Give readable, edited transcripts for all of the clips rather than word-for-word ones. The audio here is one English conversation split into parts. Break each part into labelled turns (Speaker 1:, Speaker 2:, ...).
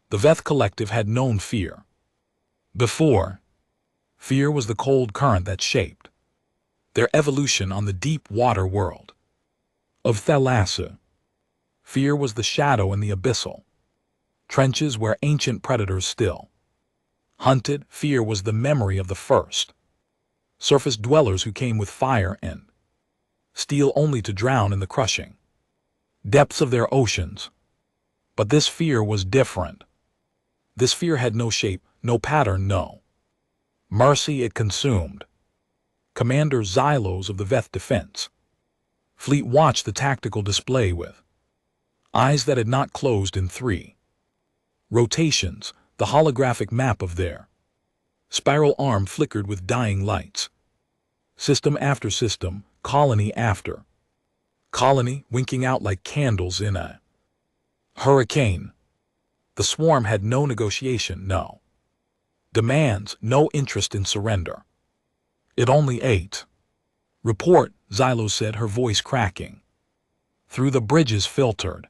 Speaker 1: The Veth Collective had known fear. Before, fear was the cold current that shaped their evolution on the deep water world of Thalassa. Fear was the shadow in the abyssal trenches where ancient predators still hunted. Fear was the memory of the first surface dwellers who came with fire and steel only to drown in the crushing depths of their oceans. But this fear was different. This fear had no shape, no pattern, no mercy. It consumed Commander Xylos of the Veth Defense Fleet watched the tactical display with eyes that had not closed in 3 rotations. The holographic map of their spiral arm flickered with dying lights. System after system, colony after colony, winking out like candles in a hurricane. The swarm had no negotiation, no demands, no interest in surrender. It only ate. Report, Xylos said, her voice cracking through the bridge's filtered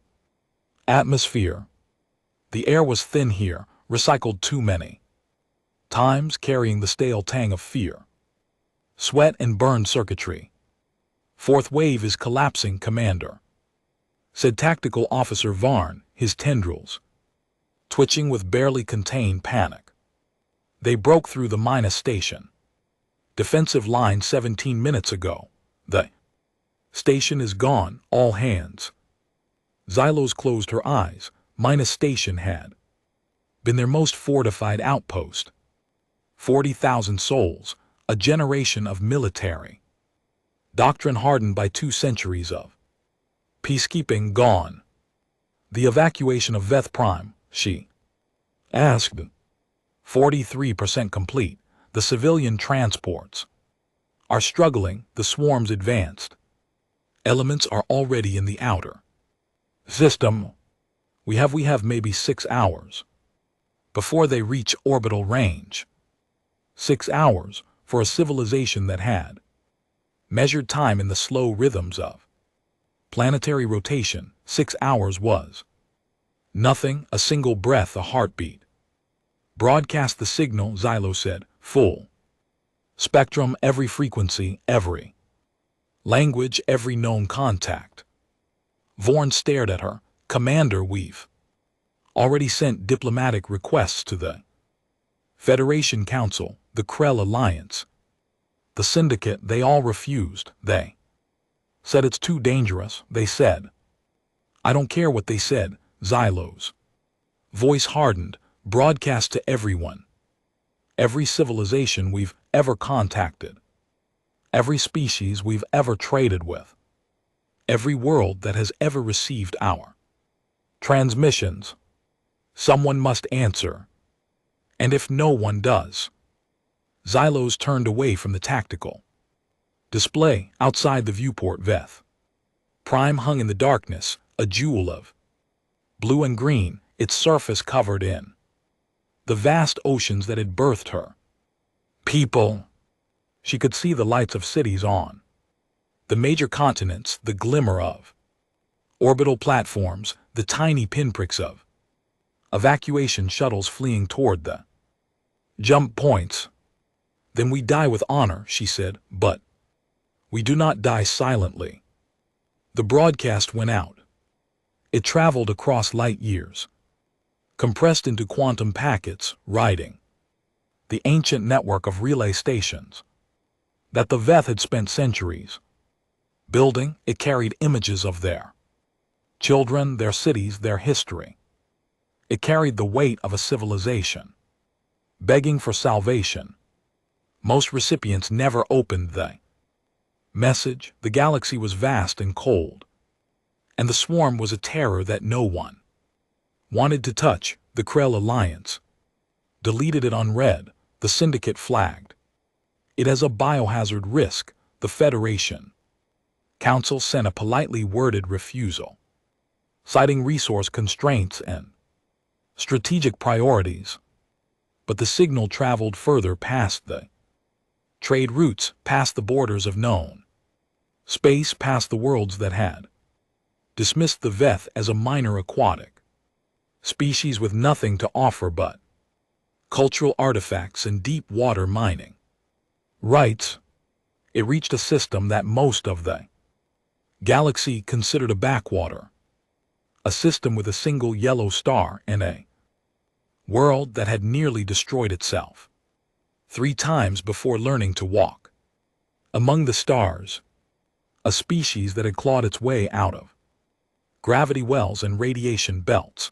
Speaker 1: atmosphere. The air was thin here, recycled too many times, carrying the stale tang of fear, sweat and burned circuitry. Fourth wave is collapsing, Commander, said Tactical Officer Varn, his tendrils twitching with barely contained panic. They broke through the minus station defensive line 17 minutes ago. The station is gone, all hands. Xylos closed her eyes. Minus station had been their most fortified outpost. 40,000 souls, a generation of military doctrine hardened by 2 centuries of peacekeeping gone. The evacuation of Veth Prime, she asked. 43% complete. The civilian transports are struggling. The swarm's advanced elements are already in the outer system. We have maybe 6 hours before they reach orbital range. 6 hours for a civilization that had measured time in the slow rhythms of planetary rotation. 6 hours was nothing, a single breath, a heartbeat. Broadcast the signal, Xylos said. Full spectrum, every frequency, every language, every known contact. Vorn stared at her. Commander, we've already sent diplomatic requests to the Federation Council, the Krell Alliance, the Syndicate. They all refused. They said it's too dangerous. They said. I don't care what they said, Xylos' voice hardened. Broadcast to everyone. Every civilization we've ever contacted. Every species we've ever traded with. Every world that has ever received our transmissions. Someone must answer. And if no one does. Xylos turned away from the tactical display outside the viewport. Veth Prime hung in the darkness, a jewel of blue and green, its surface covered in the vast oceans that had birthed her people. She could see the lights of cities on the major continents, the glimmer of orbital platforms, the tiny pinpricks of evacuation shuttles fleeing toward the jump points. Then we die with honor, she said, but we do not die silently. The broadcast went out. It traveled across light years, compressed into quantum packets, riding the ancient network of relay stations that the Veth had spent centuries building. It carried images of their children, their cities, their history. It carried the weight of a civilization begging for salvation. Most recipients never opened the message. The galaxy was vast and cold, and the swarm was a terror that no one wanted to touch. The Krell Alliance deleted it unread. The Syndicate flagged it as a biohazard risk. The Federation Council sent a politely worded refusal, citing resource constraints and strategic priorities. But the signal traveled further past the trade routes, past the borders of known space, past the worlds that had dismissed the Veth as a minor aquatic species with nothing to offer but cultural artifacts and deep water mining. Right. It reached a system that most of the galaxy considered a backwater, a system with a single yellow star and a world that had nearly destroyed itself 3 times before learning to walk. Among the stars, a species that had clawed its way out of gravity wells and radiation belts,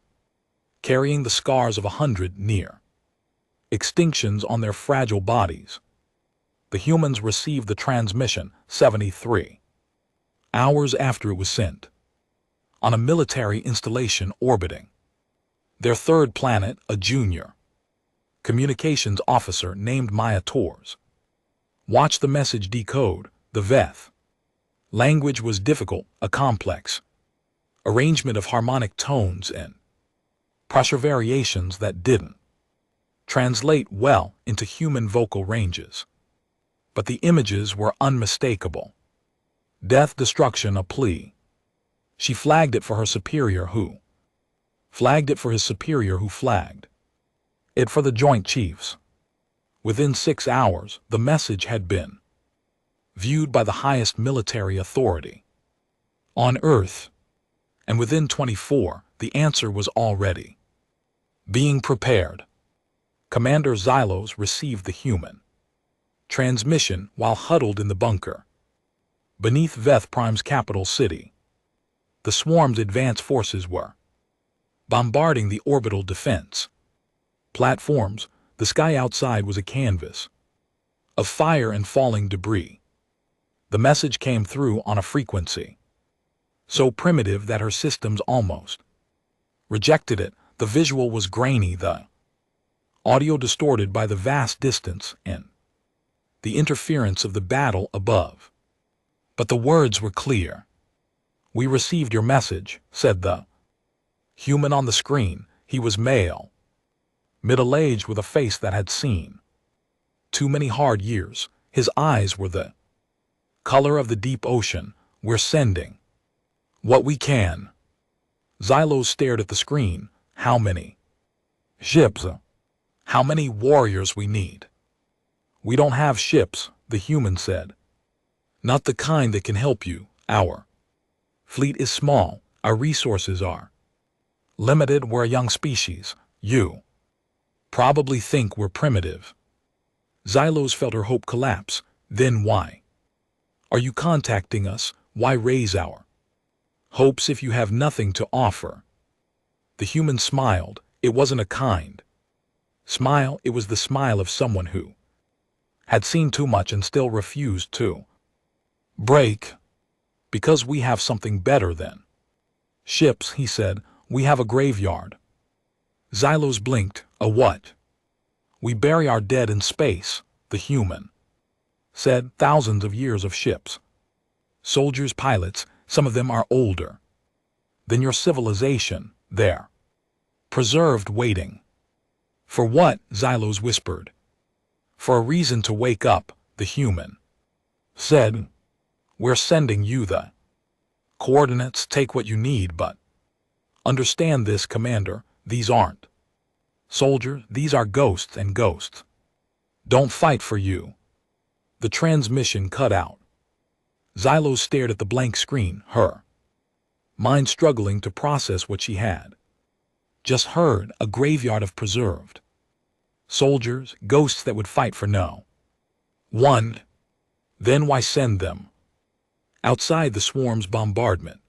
Speaker 1: carrying the scars of 100 near extinctions on their fragile bodies. The humans received the transmission 73 hours after it was sent, on a military installation orbiting their third planet. A junior communications officer named Maya Tors watched the message decode. The Veth language was difficult, a complex arrangement of harmonic tones and pressure variations that didn't translate well into human vocal ranges. But the images were unmistakable. Death, destruction, a plea. She flagged it for her superior who flagged it for his superior who flagged it for the Joint Chiefs. Within 6 hours, the message had been viewed by the highest military authority on Earth, and within 24, the answer was already being prepared. Commander Xylos received the human transmission while huddled in the bunker beneath Veth Prime's capital city. The swarm's advance forces were bombarding the orbital defense platforms. The sky outside was a canvas of fire and falling debris. The message came through on a frequency so primitive that her systems almost rejected it. The visual was grainy, the audio distorted by the vast distance and the interference of the battle above. But the words were clear. "We received your message," said the human on the screen. He was male, middle-aged, with a face that had seen too many hard years. His eyes were the color of the deep ocean. "We're sending what we can." Xylos stared at the screen. "How many ships? How many warriors we need?" "We don't have ships," the human said. "Not the kind that can help you. Our fleet is small. Our resources are limited. We're a young species. You probably think we're primitive." Xylos felt her hope collapse. "Then why are you contacting us? Why raise our hopes if you have nothing to offer?" The human smiled. It wasn't a kind smile. It was the smile of someone who had seen too much and still refused to break. "Because we have something better than ships," he said. "We have a graveyard." Xylos blinked. "A what?" "We bury our dead in space," the human said. "Thousands of years of ships, soldiers, pilots. Some of them are older than your civilization. They're preserved, waiting." "For what?" Xylos whispered. "For a reason to wake up," the human said. "We're sending you the coordinates. Take what you need, but understand this, Commander. These aren't soldiers. These are ghosts, and ghosts don't fight for you." The transmission cut out. Xylos stared at the blank screen, her mind struggling to process what she had just heard. A graveyard of preserved soldiers, ghosts that would fight for no one. Then why send them? Outside, the swarm's bombardment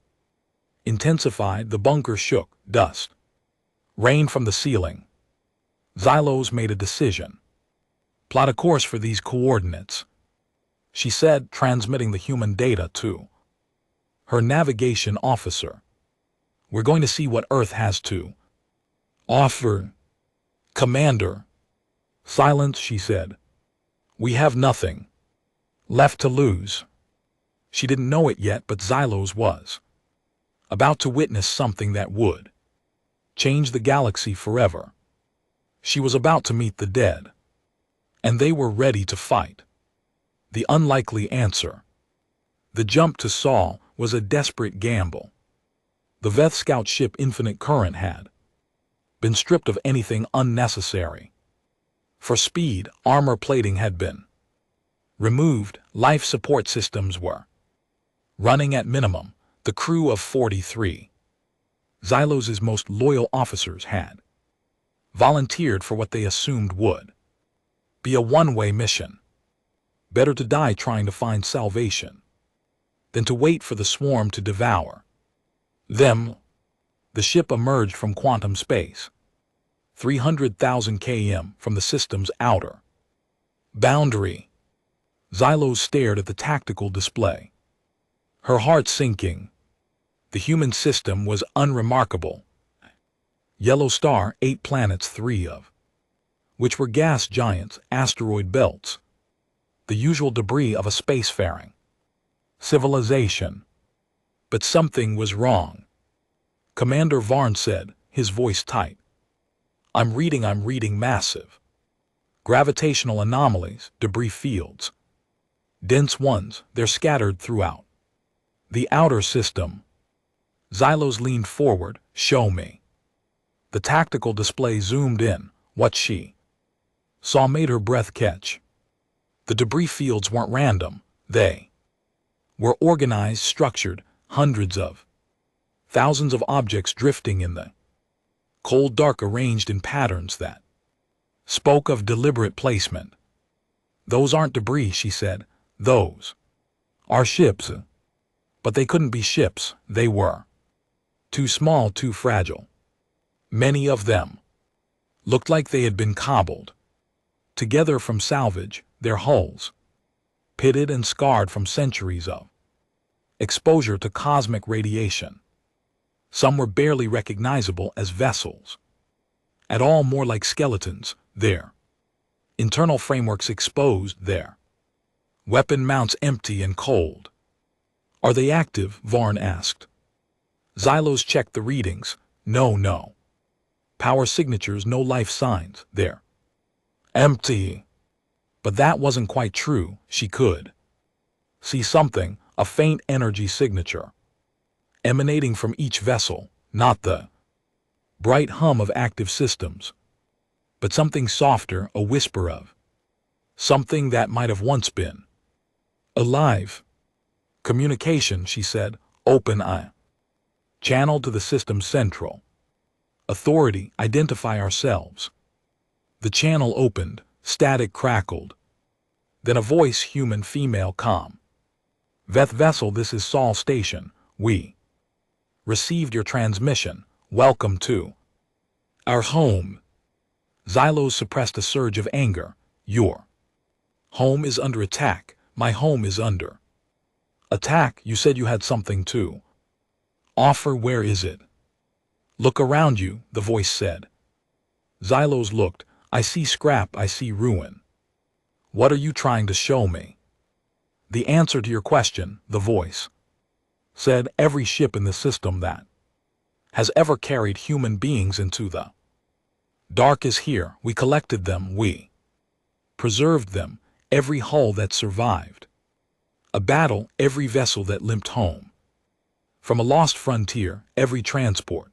Speaker 1: intensified. The bunker shook. Dust rained from the ceiling. Xylos made a decision. "Plot a course for these coordinates," she said, transmitting the human data to her navigation officer. "We're going to see what Earth has to offer." "Commander." "Silence," she said. "We have nothing left to lose." She didn't know it yet, but Xylos was about to witness something that would change the galaxy forever. She was about to meet the dead, and they were ready to fight. The unlikely answer, the jump to Sol, was a desperate gamble. The Veth scout ship Infinite Current had been stripped of anything unnecessary. For speed, armor plating had been removed, life support systems were running at minimum. The crew of 43, Xylos's most loyal officers, had volunteered for what they assumed would be a one-way mission. Better to die trying to find salvation than to wait for the swarm to devour them. The ship emerged from quantum space, 300,000 km from the system's outer boundary. Xylos stared at the tactical display, her heart sinking. The human system was unremarkable. Yellow star, 8 planets, 3 of which were gas giants, asteroid belts, the usual debris of a spacefaring civilization. But something was wrong. Commander Varn said, his voice tight. I'm reading massive gravitational anomalies, debris fields. Dense ones, they're scattered throughout the outer system. Xylos leaned forward. Show me. The tactical display zoomed in. What she saw made her breath catch. The debris fields weren't random. They were organized, structured, hundreds of thousands of objects drifting in the cold dark, arranged in patterns that spoke of deliberate placement. Those aren't debris, she said. Those are ships. But they couldn't be ships. They were too small, too fragile. Many of them looked like they had been cobbled together from salvage, their hulls pitted and scarred from centuries of exposure to cosmic radiation. Some were barely recognizable as vessels at all, more like skeletons, their internal frameworks exposed, their weapon mounts empty and cold. Are they active? Varn asked. Xylos checked the readings. No. Power signatures, no life signs. They're empty. But that wasn't quite true. She could see something, a faint energy signature emanating from each vessel, not the bright hum of active systems, but something softer, a whisper of something that might have once been alive. Communication, she said. Open eye. Channel to the system's central authority. Identify ourselves. The channel opened. Static crackled. Then a voice, human, female, calm. Veth vessel, this is Sol Station. We received your transmission. Welcome to our home. Xylos suppressed a surge of anger. Your home is under attack. My home is under attack. You said you had something to offer. Where is it? Look around you, the voice said. Xylos looked. I see scrap, I see ruin. What are you trying to show me? The answer to your question, the voice said. Every ship in the system that has ever carried human beings into the dark is here. We collected them, we preserved them, every hull that survived a battle, every vessel that limped home from a lost frontier, every transport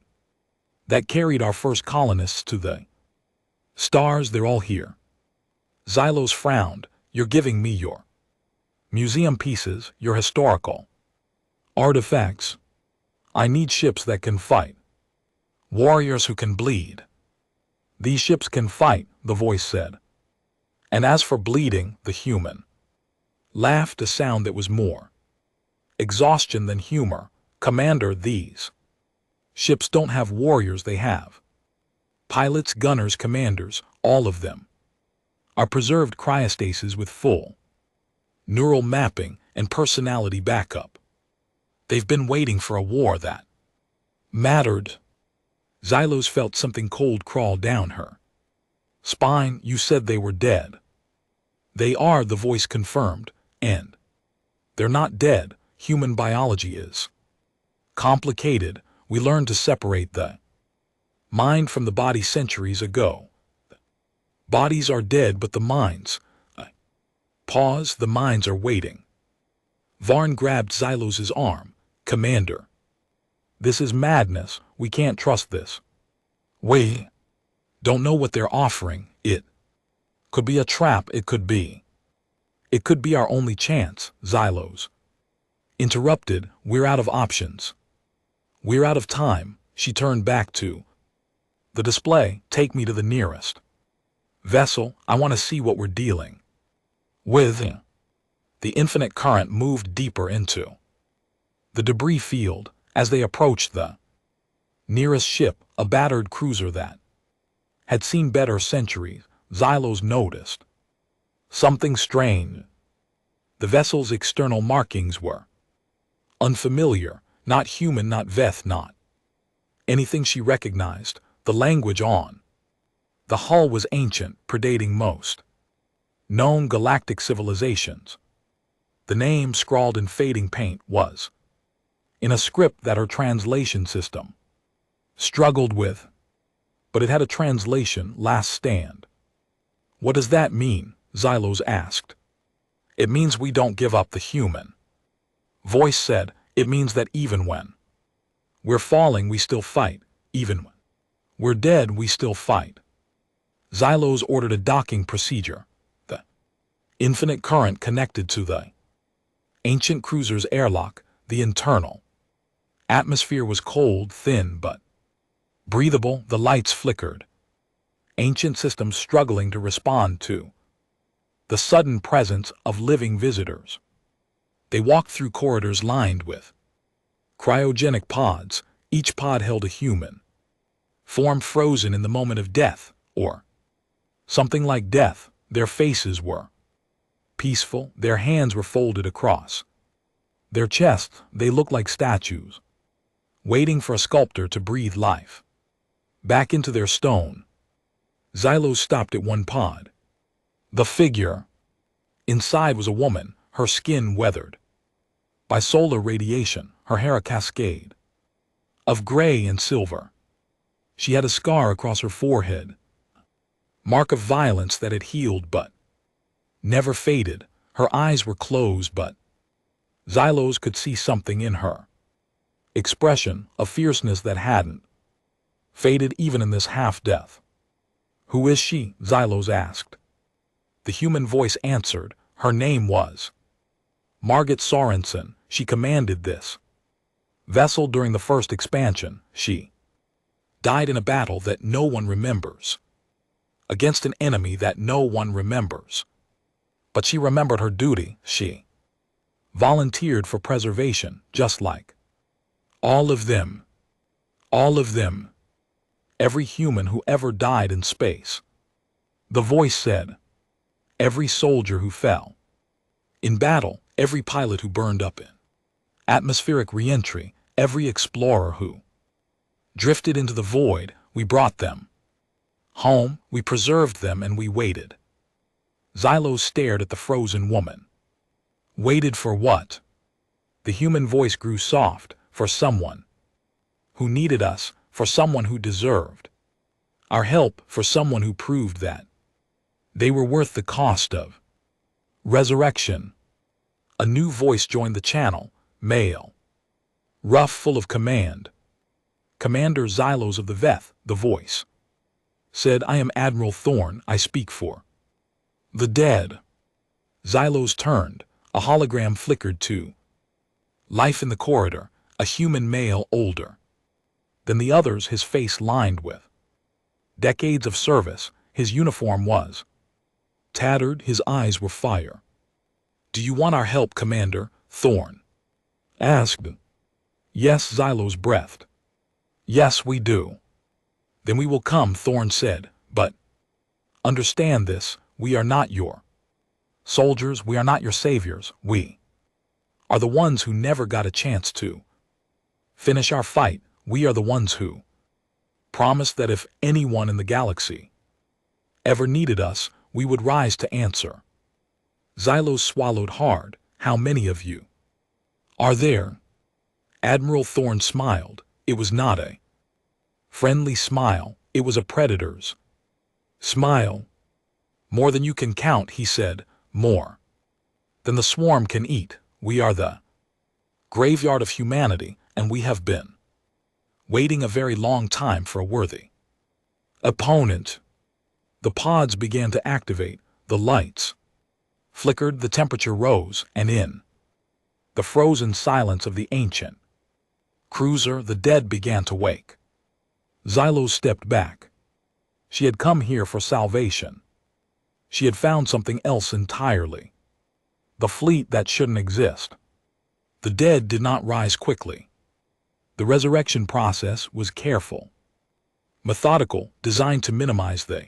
Speaker 1: that carried our first colonists to the stars, they're all here. Xylos frowned. You're giving me your museum pieces, your historical artifacts. I need ships that can fight, warriors who can bleed. These ships can fight, the voice said. And as for bleeding, the human laughed, a sound that was more exhaustion than humor. Commander, these ships don't have warriors, they have pilots, gunners, commanders. All of them are preserved cryostasis with full neural mapping and personality backup. They've been waiting for a war that mattered. Xylos felt something cold crawl down her spine. You said they were dead. They are, the voice confirmed, and they're not dead. Human biology is complicated. We learned to separate the mind from the body centuries ago. Bodies are dead, but the minds... Pause, the minds are waiting. Varn grabbed Xylos's arm. Commander, this is madness. We can't trust this. We Don't know what they're offering. It could be a trap. It could be. It could be our only chance, Xylos interrupted. We're out of options. We're out of time. She turned back to the display. Take me to the nearest vessel. I want to see what we're dealing with. The infinite current moved deeper into the debris field as they approached the nearest ship, a battered cruiser that had seen better centuries. Xylos noticed something strange. The vessel's external markings were unfamiliar, not human, not Veth, not anything she recognized. The language on the hull was ancient, predating most known galactic civilizations. The name, scrawled in fading paint, was in a script that her translation system struggled with, but it had a translation: last stand. What does that mean? Xylos asked. It means we don't give up, the human voice said. It means that even when we're falling, we still fight. Even when we're dead, we still fight. Xylos ordered a docking procedure. The infinite current connected to the ancient cruiser's airlock. The internal atmosphere was cold, thin, but breathable. The lights flickered. Ancient systems struggling to respond to the sudden presence of living visitors. They walked through corridors lined with cryogenic pods. Each pod held a human form, frozen in the moment of death, or something like death. Their faces were peaceful. Their hands were folded across their chests. They looked like statues, waiting for a sculptor to breathe life back into their stone. Xylos stopped at one pod. The figure inside was a woman, her skin weathered by solar radiation, her hair a cascade of gray and silver. She had a scar across her forehead, mark of violence that had healed but never faded. Her eyes were closed, but Xylos could see something in her expression, a fierceness that hadn't faded even in this half-death. Who is she? Xylos asked. The human voice answered. Her name was Margit Sorensen. She commanded this vessel during the first expansion. She died in a battle that no one remembers, against an enemy that no one remembers. But she remembered her duty. She volunteered for preservation, just like all of them. All of them. Every human who ever died in space. The voice said. Every soldier who fell in battle, every pilot who burned up in atmospheric re-entry, every explorer who drifted into the void. We brought them home, we preserved them, and we waited. Xylos stared at the frozen woman. Waited for what? The human voice grew soft. For someone who needed us, for someone who deserved our help, for someone who proved that they were worth the cost of resurrection. A new voice joined the channel, male, rough, full of command. Commander Xylos of the Veth, the voice said. I am Admiral Thorn. I speak for the dead. Xylos turned. A hologram flickered to life in the corridor, a human male older than the others, his face lined with decades of service. His uniform was tattered, his eyes were fire. Do you want our help, Commander? Thorn asked. Yes, Xylos breathed. Yes, we do. Then we will come, Thorn said, but understand this, we are not your soldiers, we are not your saviors, we are the ones who never got a chance to finish our fight. We are the ones who promised that if anyone in the galaxy ever needed us, we would rise to answer. Xylos swallowed hard. How many of you are there? Admiral Thorn smiled. It was not a friendly smile, it was a predator's smile. More than you can count, he said, more than the swarm can eat. We are the graveyard of humanity, and we have been waiting a very long time for a worthy Opponent. The pods began to activate, the lights flickered, the temperature rose, and in the frozen silence of the ancient cruiser, the dead began to wake. Xylos stepped back. She had come here for salvation. She had found something else entirely. The fleet that shouldn't exist. The dead did not rise quickly. The resurrection process was careful, methodical, designed to minimize the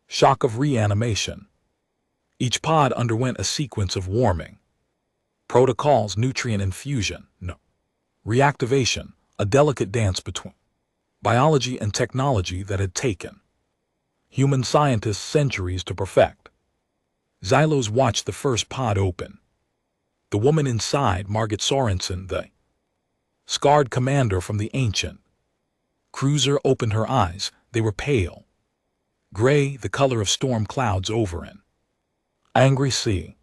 Speaker 1: shock of reanimation. Each pod underwent a sequence of warming protocols, nutrient infusion, reactivation, a delicate dance between biology and technology that had taken human scientists centuries to perfect. Xylos watched the first pod open. The woman inside, Margit Sorensen, the scarred commander from the ancient cruiser, opened her eyes. They were pale, gray, the color of storm clouds over an angry sea.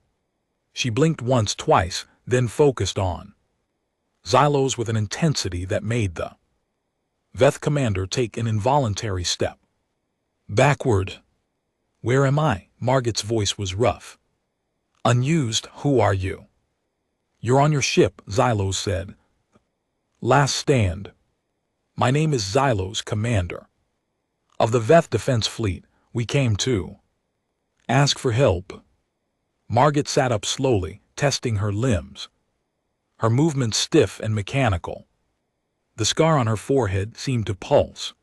Speaker 1: She blinked once, twice, then focused on Xylos with an intensity that made the Veth commander take an involuntary step backward. "Where am I?" Margit's voice was rough. "Unused, who are you?" "You're on your ship," Xylos said. "Last stand." "My name is Xylos, commander of the Veth Defense Fleet. We came to ask for help." Margit sat up slowly, testing her limbs, her movements stiff and mechanical. The scar on her forehead seemed to pulse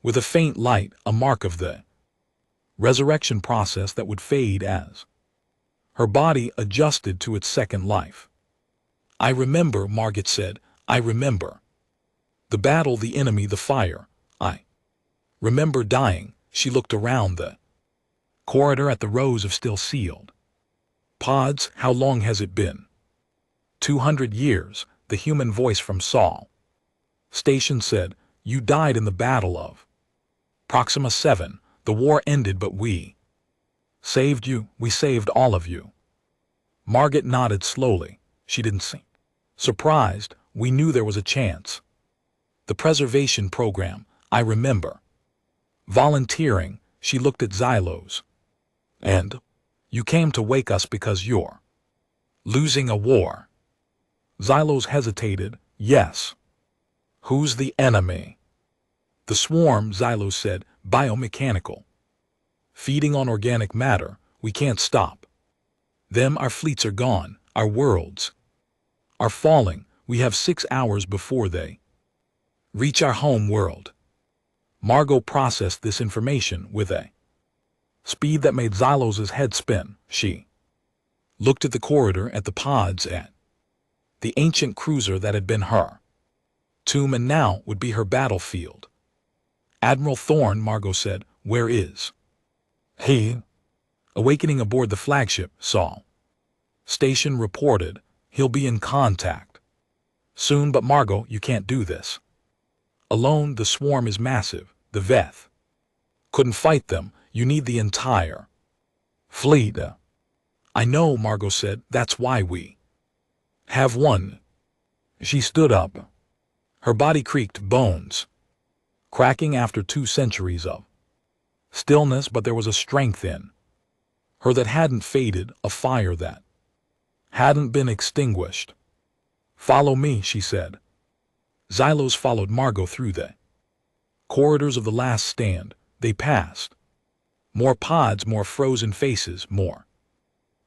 Speaker 1: with a faint light, a mark of the resurrection process that would fade as her body adjusted to its second life. "I remember," Margit said. "I remember. The battle, the enemy, the fire. I remember dying." She looked around the corridor at the rows of still sealed pods. "How long has it been?" 200 years, the human voice from Sol Station said. "You died in the Battle of Proxima 7. The war ended, but we saved you. We saved all of you." Margit nodded slowly. She didn't seem surprised. "We knew there was a chance. The preservation program, I remember. Volunteering." She looked at Xylos. "And you came to wake us because you're losing a war." Xylos hesitated. "Yes." "Who's the enemy?" "The swarm," Xylos said. "Biomechanical. Feeding on organic matter. We can't stop them. Our fleets are gone. Our worlds are falling. We have 6 hours before they reach our home world." Margot processed this information with a speed that made Xylos' head spin. She looked at the corridor, at the pods, at the ancient cruiser that had been her tomb and now would be her battlefield. "Admiral Thorne," Margot said. "Where is he?" "Awakening aboard the flagship," Sol Station reported. "He'll be in contact soon." "But Margot, you can't do this alone. The swarm is massive. The Veth couldn't fight them. You need the entire fleet." "I know," Margot said. "That's why we have one." She stood up. Her body creaked, bones cracking after 2 centuries of stillness, but there was a strength in her that hadn't faded, a fire that hadn't been extinguished. "Follow me," she said. Xylos followed Margot through the corridors of the last stand. They passed more pods, more frozen faces, more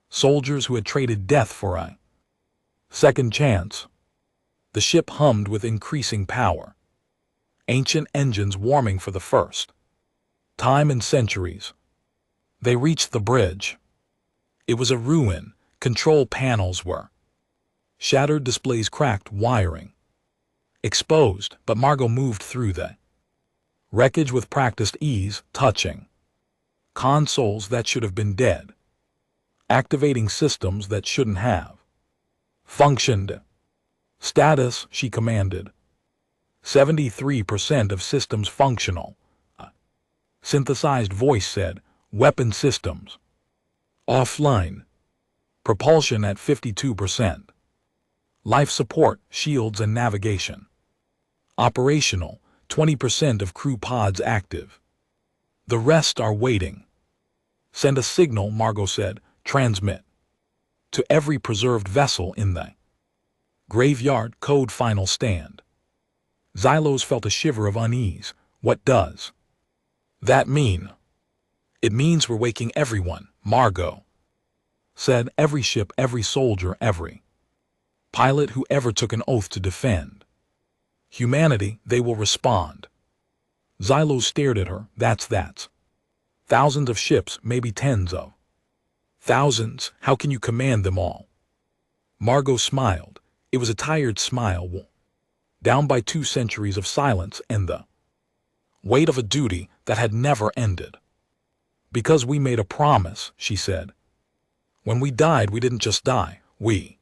Speaker 1: soldiers who had traded death for a second chance. The ship hummed with increasing power, ancient engines warming for the first time in centuries. They reached the bridge. It was a ruin. Control panels were shattered, displays cracked, wiring exposed, but Margot moved through the wreckage with practiced ease, touching consoles that should have been dead, activating systems that shouldn't have functioned. "Status," she commanded. 73% of systems functional. A synthesized voice said. "Weapon systems offline. Propulsion at 52%. Life support, shields and navigation operational. 20% of crew pods active." The rest are waiting. Send a signal, Margot said. Transmit. To every preserved vessel in the graveyard code final stand. Xylos felt a shiver of unease. What does that mean? It means we're waking everyone, Margot said. Every ship, every soldier, every pilot who ever took an oath to defend humanity, they will respond. Xylos stared at her. That's thousands of ships, maybe tens of thousands. How can you command them all? Margot smiled. It was a tired smile, down by 2 centuries of silence and the weight of a duty that had never ended. Because we made a promise, she said. When we died, we didn't just die. We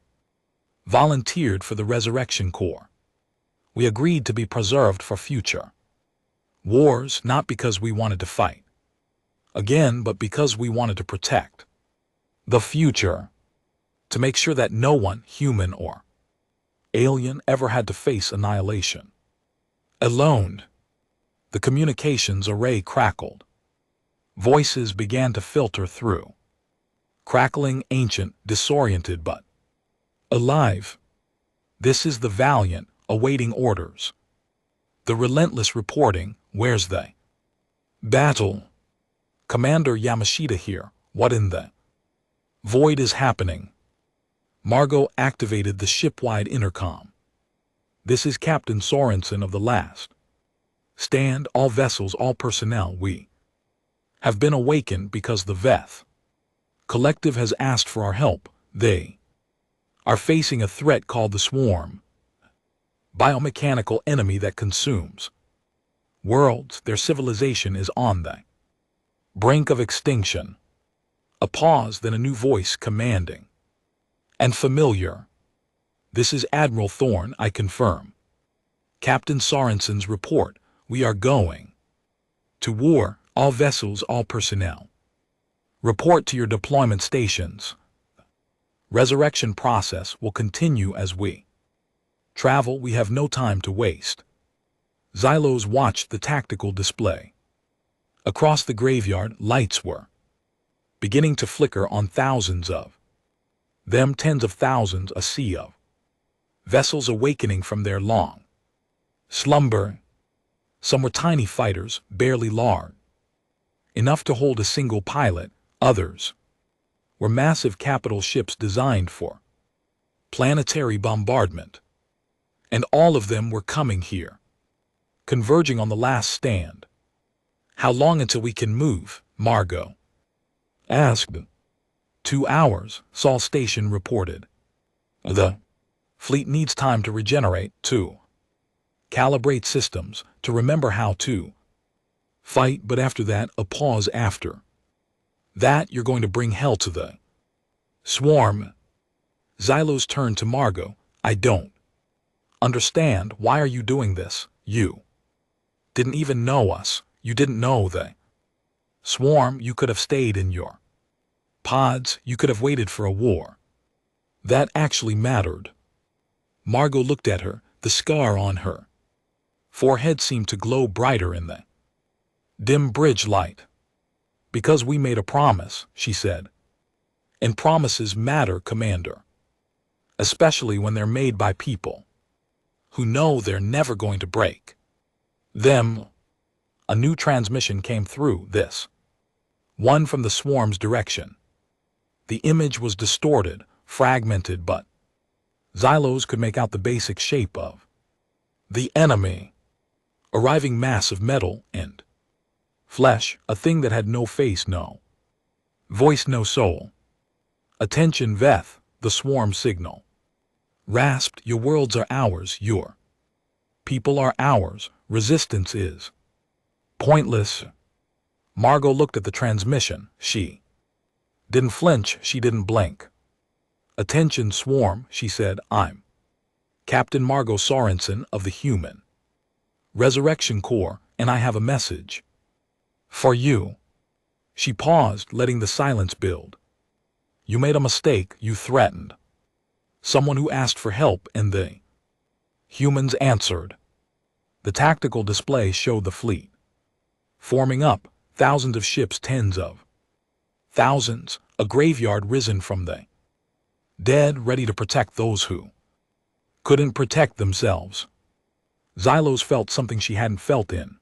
Speaker 1: volunteered for the Resurrection Corps. We agreed to be preserved for future wars, not because we wanted to fight again, but because we wanted to protect the future, to make sure that no one, human or alien, ever had to face annihilation alone. The communications array crackled. Voices began to filter through. Crackling, ancient, disoriented, but alive. This is the Valiant, awaiting orders. The relentless reporting. Where's the battle? Commander Yamashita here. What in the void is happening? Margot activated the ship-wide intercom. This is Captain Sorensen of the last stand. All vessels, all personnel, we have been awakened because the Veth Collective has asked for our help. They are facing a threat called the Swarm, biomechanical enemy that consumes worlds. Their civilization is on the brink of extinction. A pause, then a new voice, commanding and familiar. This is Admiral Thorne, I confirm. Captain Sorensen's report. We are going to war. All vessels, all personnel. Report to your deployment stations. Resurrection process will continue as we travel. We have no time to waste. Xylos watched the tactical display. Across the graveyard, lights were beginning to flicker on thousands of them, tens of thousands, a sea of vessels awakening from their long slumber. Some were tiny fighters, barely large enough to hold a single pilot. Others were massive capital ships designed for planetary bombardment. And all of them were coming here, converging on the last stand. How long until we can move? Margot asked. 2 hours, Sol Station reported. The fleet needs time to regenerate, to calibrate systems, to remember how to fight, but after that, a pause. After that, you're going to bring hell to the Swarm. Xylos turned to Margot. I don't understand. Why are you doing this? You didn't even know us. You didn't know the Swarm. You could have stayed in your pods. You could have waited for a war that actually mattered. Margot looked at her. The scar on her forehead seemed to glow brighter in the dim bridge light. Because we made a promise, she said. And promises matter, Commander. Especially when they're made by people who know they're never going to break them. A new transmission came through, this one from the Swarm's direction. The image was distorted, fragmented, but Xylos could make out the basic shape of the enemy. Arriving mass of metal and flesh, a thing that had no face, no voice, no soul. Attention, Veth, the Swarm signal rasped. Your worlds are ours, your people are ours. Resistance is pointless. Margot looked at the transmission. She didn't flinch, she didn't blink. Attention, Swarm, she said. I'm Captain Margot Sorensen of the Human Resurrection Corps, and I have a message for you. She paused, letting the silence build. You made a mistake. You threatened someone who asked for help, and the humans answered. The tactical display showed the fleet forming up, thousands of ships, tens of thousands, a graveyard risen from the dead, ready to protect those who couldn't protect themselves. Xylos felt something she hadn't felt in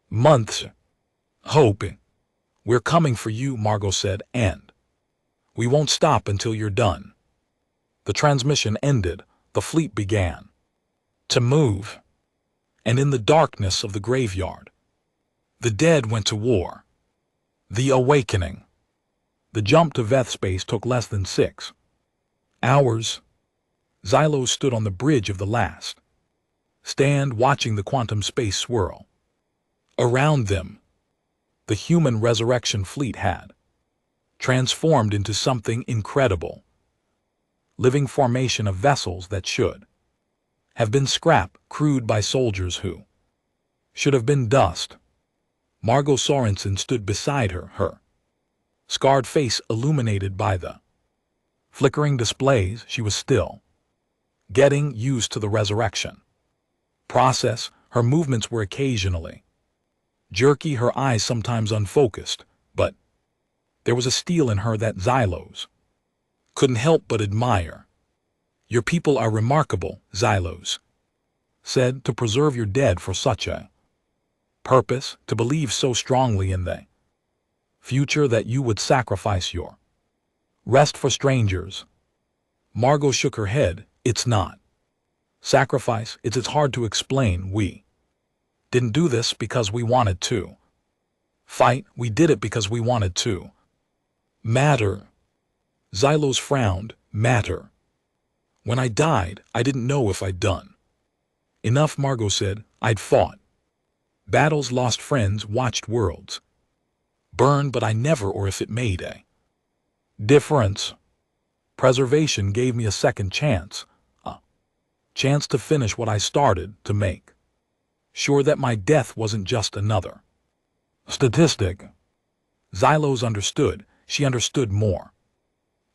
Speaker 1: months. Hoping. "We're coming for you," Margot said, "and we won't stop until you're done." The transmission ended. The fleet began to move. And in the darkness of the graveyard, the dead went to war. The awakening. The jump to Veth space took less than 6 hours. Xylos stood on the bridge of the last stand, watching the quantum space swirl around them. The human resurrection fleet had transformed into something incredible. Living formation of vessels that should have been scrap, crewed by soldiers who should have been dust. Margot Sorensen stood beside her, her scarred face illuminated by the flickering displays. She was still getting used to the resurrection process. Her movements were occasionally jerky, her eyes sometimes unfocused, but there was a steel in her that Xylos couldn't help but admire. "Your people are remarkable," Xylos said, "to preserve your dead for such a purpose, to believe so strongly in the future that you would sacrifice your rest for strangers." Margot shook her head. "It's not sacrifice, it's hard to explain. We didn't do this because we wanted to fight, we did it because we wanted to matter." Xylos frowned. "Matter? When I died, I didn't know if I'd done enough," Margot said. "I'd fought battles, lost friends, watched worlds burn, but I never or if it made a difference. Preservation gave me a second chance, a chance to finish what I started, to make sure that my death wasn't just another statistic." Xylos understood. She understood more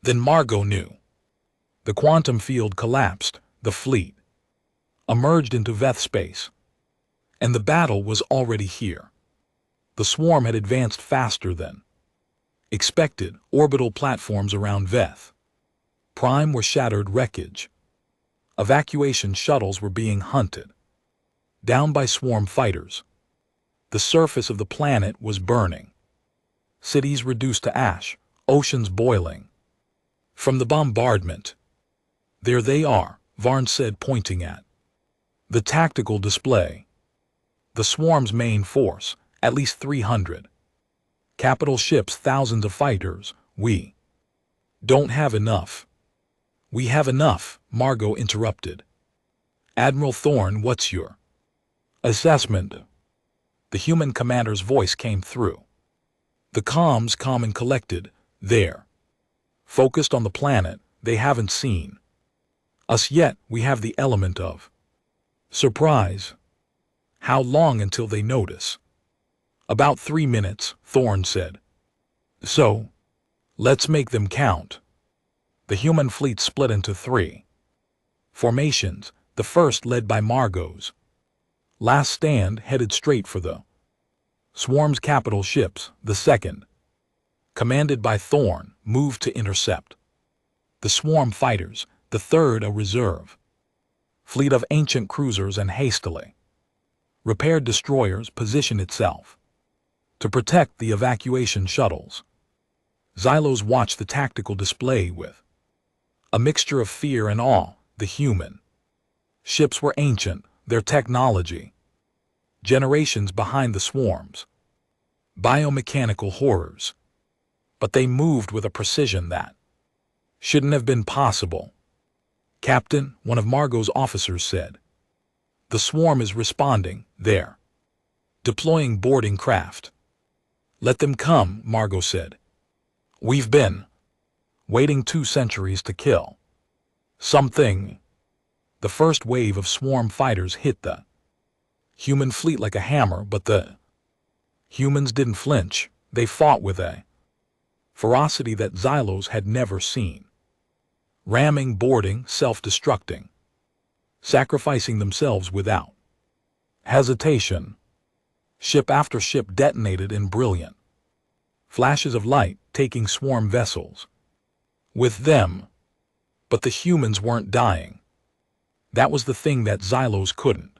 Speaker 1: than Margot knew. The quantum field collapsed. The fleet emerged into Veth space. And the battle was already here. The swarm had advanced faster than expected. Orbital platforms around Veth Prime were shattered wreckage. Evacuation shuttles were being hunted down by swarm fighters. The surface of the planet was burning. Cities reduced to ash, oceans boiling from the bombardment. "There they are," Varn said, pointing at the tactical display. The swarm's main force, at least 300 capital ships, thousands of fighters. "We don't have enough." "We have enough," Margot interrupted. "Admiral Thorne, what's your assessment?" The human commander's voice came through the comms, calm and collected. "They're focused on the planet. They haven't seen us yet. We have the element of surprise." "How long until they notice?" "About 3 minutes," Thorne said. "So, let's make them count." The human fleet split into 3 formations. The first, led by Margot's last stand, headed straight for the swarm's capital ships. The second, commanded by Thorne, moved to intercept the swarm fighters. The third, a reserve fleet of ancient cruisers and hastily repaired destroyers, positioned itself to protect the evacuation shuttles. Xylos watched the tactical display with a mixture of fear and awe. The human ships were ancient, their technology generations behind the swarms, biomechanical horrors. But they moved with a precision that shouldn't have been possible. "Captain," one of Margot's officers said, "the swarm is responding. They're deploying boarding craft." "Let them come," Margot said. "We've been waiting 2 centuries to kill something." The first wave of swarm fighters hit the human fleet like a hammer, but the humans didn't flinch. They fought with a ferocity that Xylos had never seen. Ramming, boarding, self-destructing, sacrificing themselves without hesitation. Ship after ship detonated in brilliant flashes of light, taking swarm vessels with them. But the humans weren't dying. That was the thing that Xylos couldn't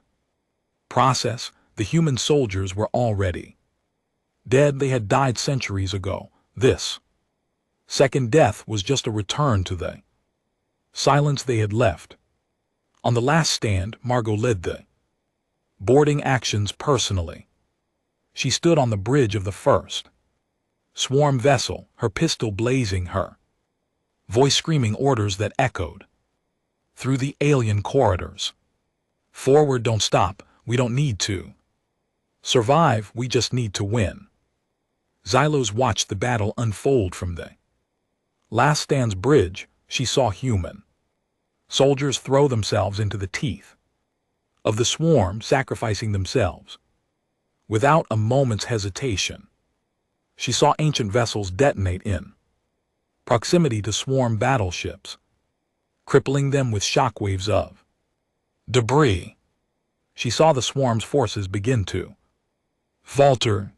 Speaker 1: process. The human soldiers were already dead. They had died centuries ago. This second death was just a return to the silence they had left. On the last stand, Margot led the boarding actions personally. She stood on the bridge of the first swarm vessel, her pistol blazing, her voice screaming orders that echoed through the alien corridors. Forward, don't stop, we don't need to survive, we just need to win. Xylos watched the battle unfold from the last stand's bridge. She saw human soldiers throw themselves into the teeth of the swarm, sacrificing themselves without a moment's hesitation. She saw ancient vessels detonate in proximity to swarm battleships, crippling them with shockwaves of debris. She saw the swarm's forces begin to falter,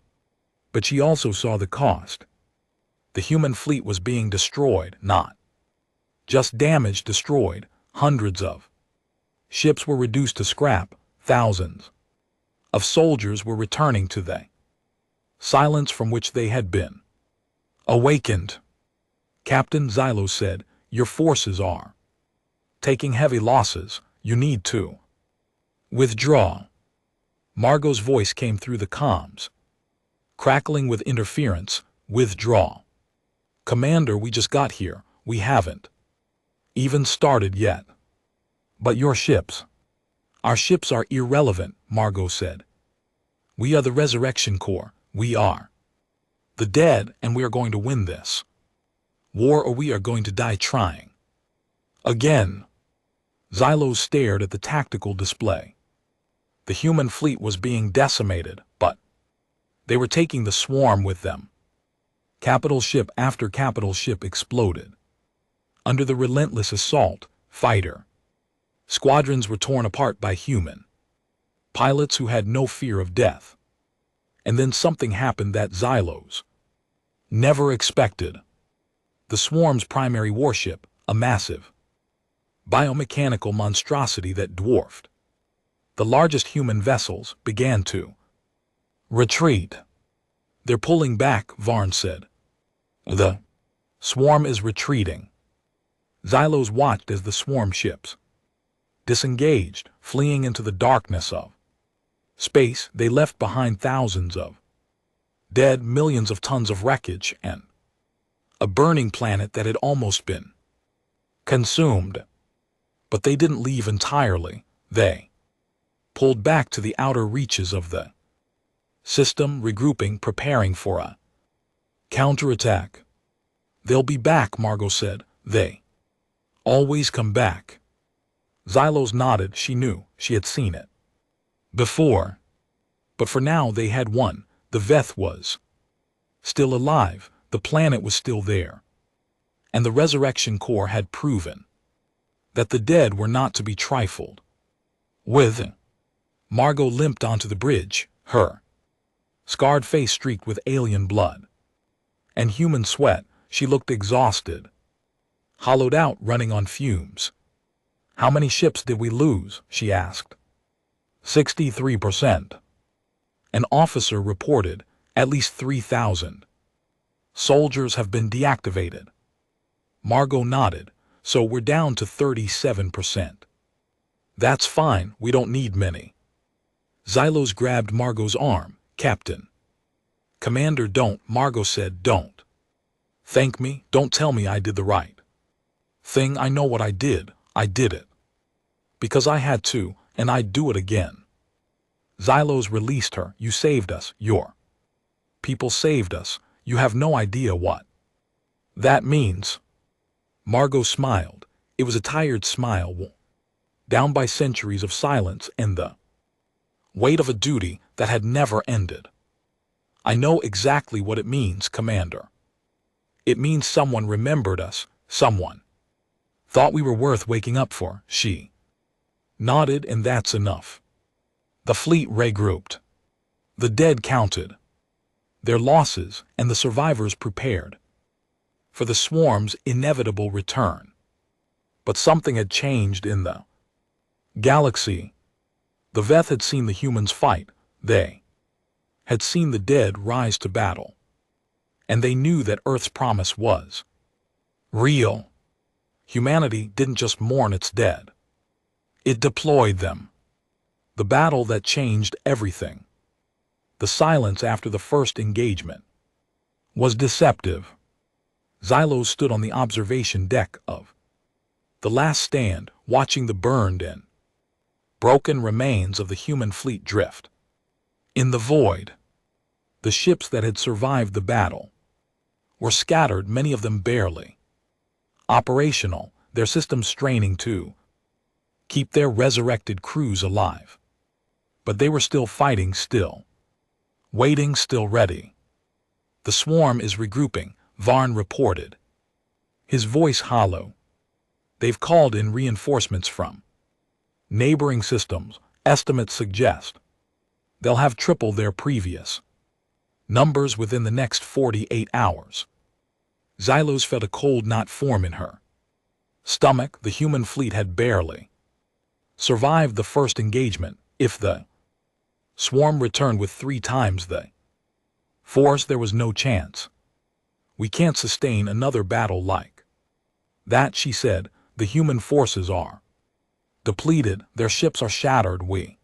Speaker 1: but she also saw the cost. The human fleet was being destroyed, not just damaged, destroyed. Hundreds of ships were reduced to scrap. Thousands of soldiers were returning to the silence from which they had been awakened. Captain, Xylos said, your forces are taking heavy losses. You need to withdraw. Margot's voice came through the comms, crackling with interference. Withdraw. Commander, we just got here. We haven't even started yet. But your ships? Our ships are irrelevant, Margot said. We are the Resurrection Corps. We are the dead, and we are going to win this war, or we are going to die trying. Again. Xylos stared at the tactical display. The human fleet was being decimated, but they were taking the swarm with them. Capital ship after capital ship exploded under the relentless assault. Fighter squadrons were torn apart by human pilots who had no fear of death. And then something happened that Xylos never expected. The swarm's primary warship, a massive biomechanical monstrosity that dwarfed the largest human vessels, began to retreat. They're pulling back, Varn said. The swarm is retreating. Xylos watched as the swarm ships disengaged, fleeing into the darkness of space. They left behind thousands of dead, millions of tons of wreckage, and a burning planet that had almost been consumed. But they didn't leave entirely. They pulled back to the outer reaches of the system, regrouping, preparing for a counterattack. They'll be back, Margot said. They always come back. Xylos nodded. She knew. She had seen it before. But for now they had won. The Veth was still alive. The planet was still there. And the Resurrection Corps had proven that the dead were not to be trifled with. Margot limped onto the bridge, her scarred face streaked with alien blood and human sweat. She looked exhausted, hollowed out, running on fumes. How many ships did we lose? She asked. 63%. An officer reported. At least 3,000 soldiers have been deactivated. Margot nodded. So we're down to 37%. That's fine, we don't need many. Xylos grabbed Margot's arm. Captain. Commander, don't. Margot said, don't thank me, don't tell me I did the right thing. I know what I did it. Because I had to, and I'd do it again. Xylos released her. You saved us, your people saved us. You have no idea what that means. Margot smiled. It was a tired smile, down by centuries of silence and the weight of a duty that had never ended. I know exactly what it means, Commander. It means someone remembered us, someone thought we were worth waking up for. She nodded, and that's enough. The fleet regrouped. The dead counted, their losses, and the survivors prepared for the swarm's inevitable return. But something had changed in the galaxy. The Veth had seen the humans fight, they had seen the dead rise to battle, and they knew that Earth's promise was real. Humanity didn't just mourn its dead. It deployed them. The battle that changed everything. The silence after the first engagement was deceptive. Xylos stood on the observation deck of the Last Stand, watching the burned and broken remains of the human fleet drift in the void. The ships that had survived the battle were scattered, many of them barely operational, their systems straining to keep their resurrected crews alive. But they were still fighting, still waiting, still ready. The swarm is regrouping, Varn reported, his voice hollow. They've called in reinforcements from neighboring systems. Estimates suggest they'll have triple their previous numbers within the next 48 hours. Xylos felt a cold knot form in her stomach. The human fleet had barely survived the first engagement. If the swarm returned with 3 times the force, there was no chance. We can't sustain another battle like that, she said. The human forces are depleted, their ships are shattered. We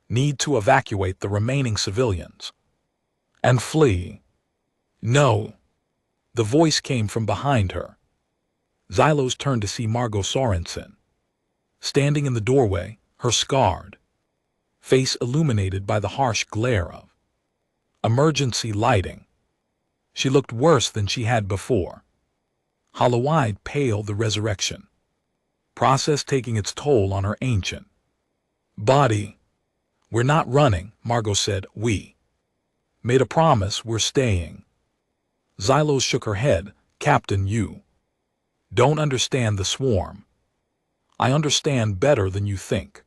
Speaker 1: need to evacuate the remaining civilians and flee. No. The voice came from behind her. Xylos turned to see Margot Sorensen standing in the doorway, her scarred face illuminated by the harsh glare of emergency lighting. She looked worse than she had before. Hollow-eyed, pale, the resurrection process taking its toll on her ancient body. We're not running, Margot said. We made a promise, we're staying. Xylos shook her head. Captain, you don't understand the swarm. I understand better than you think.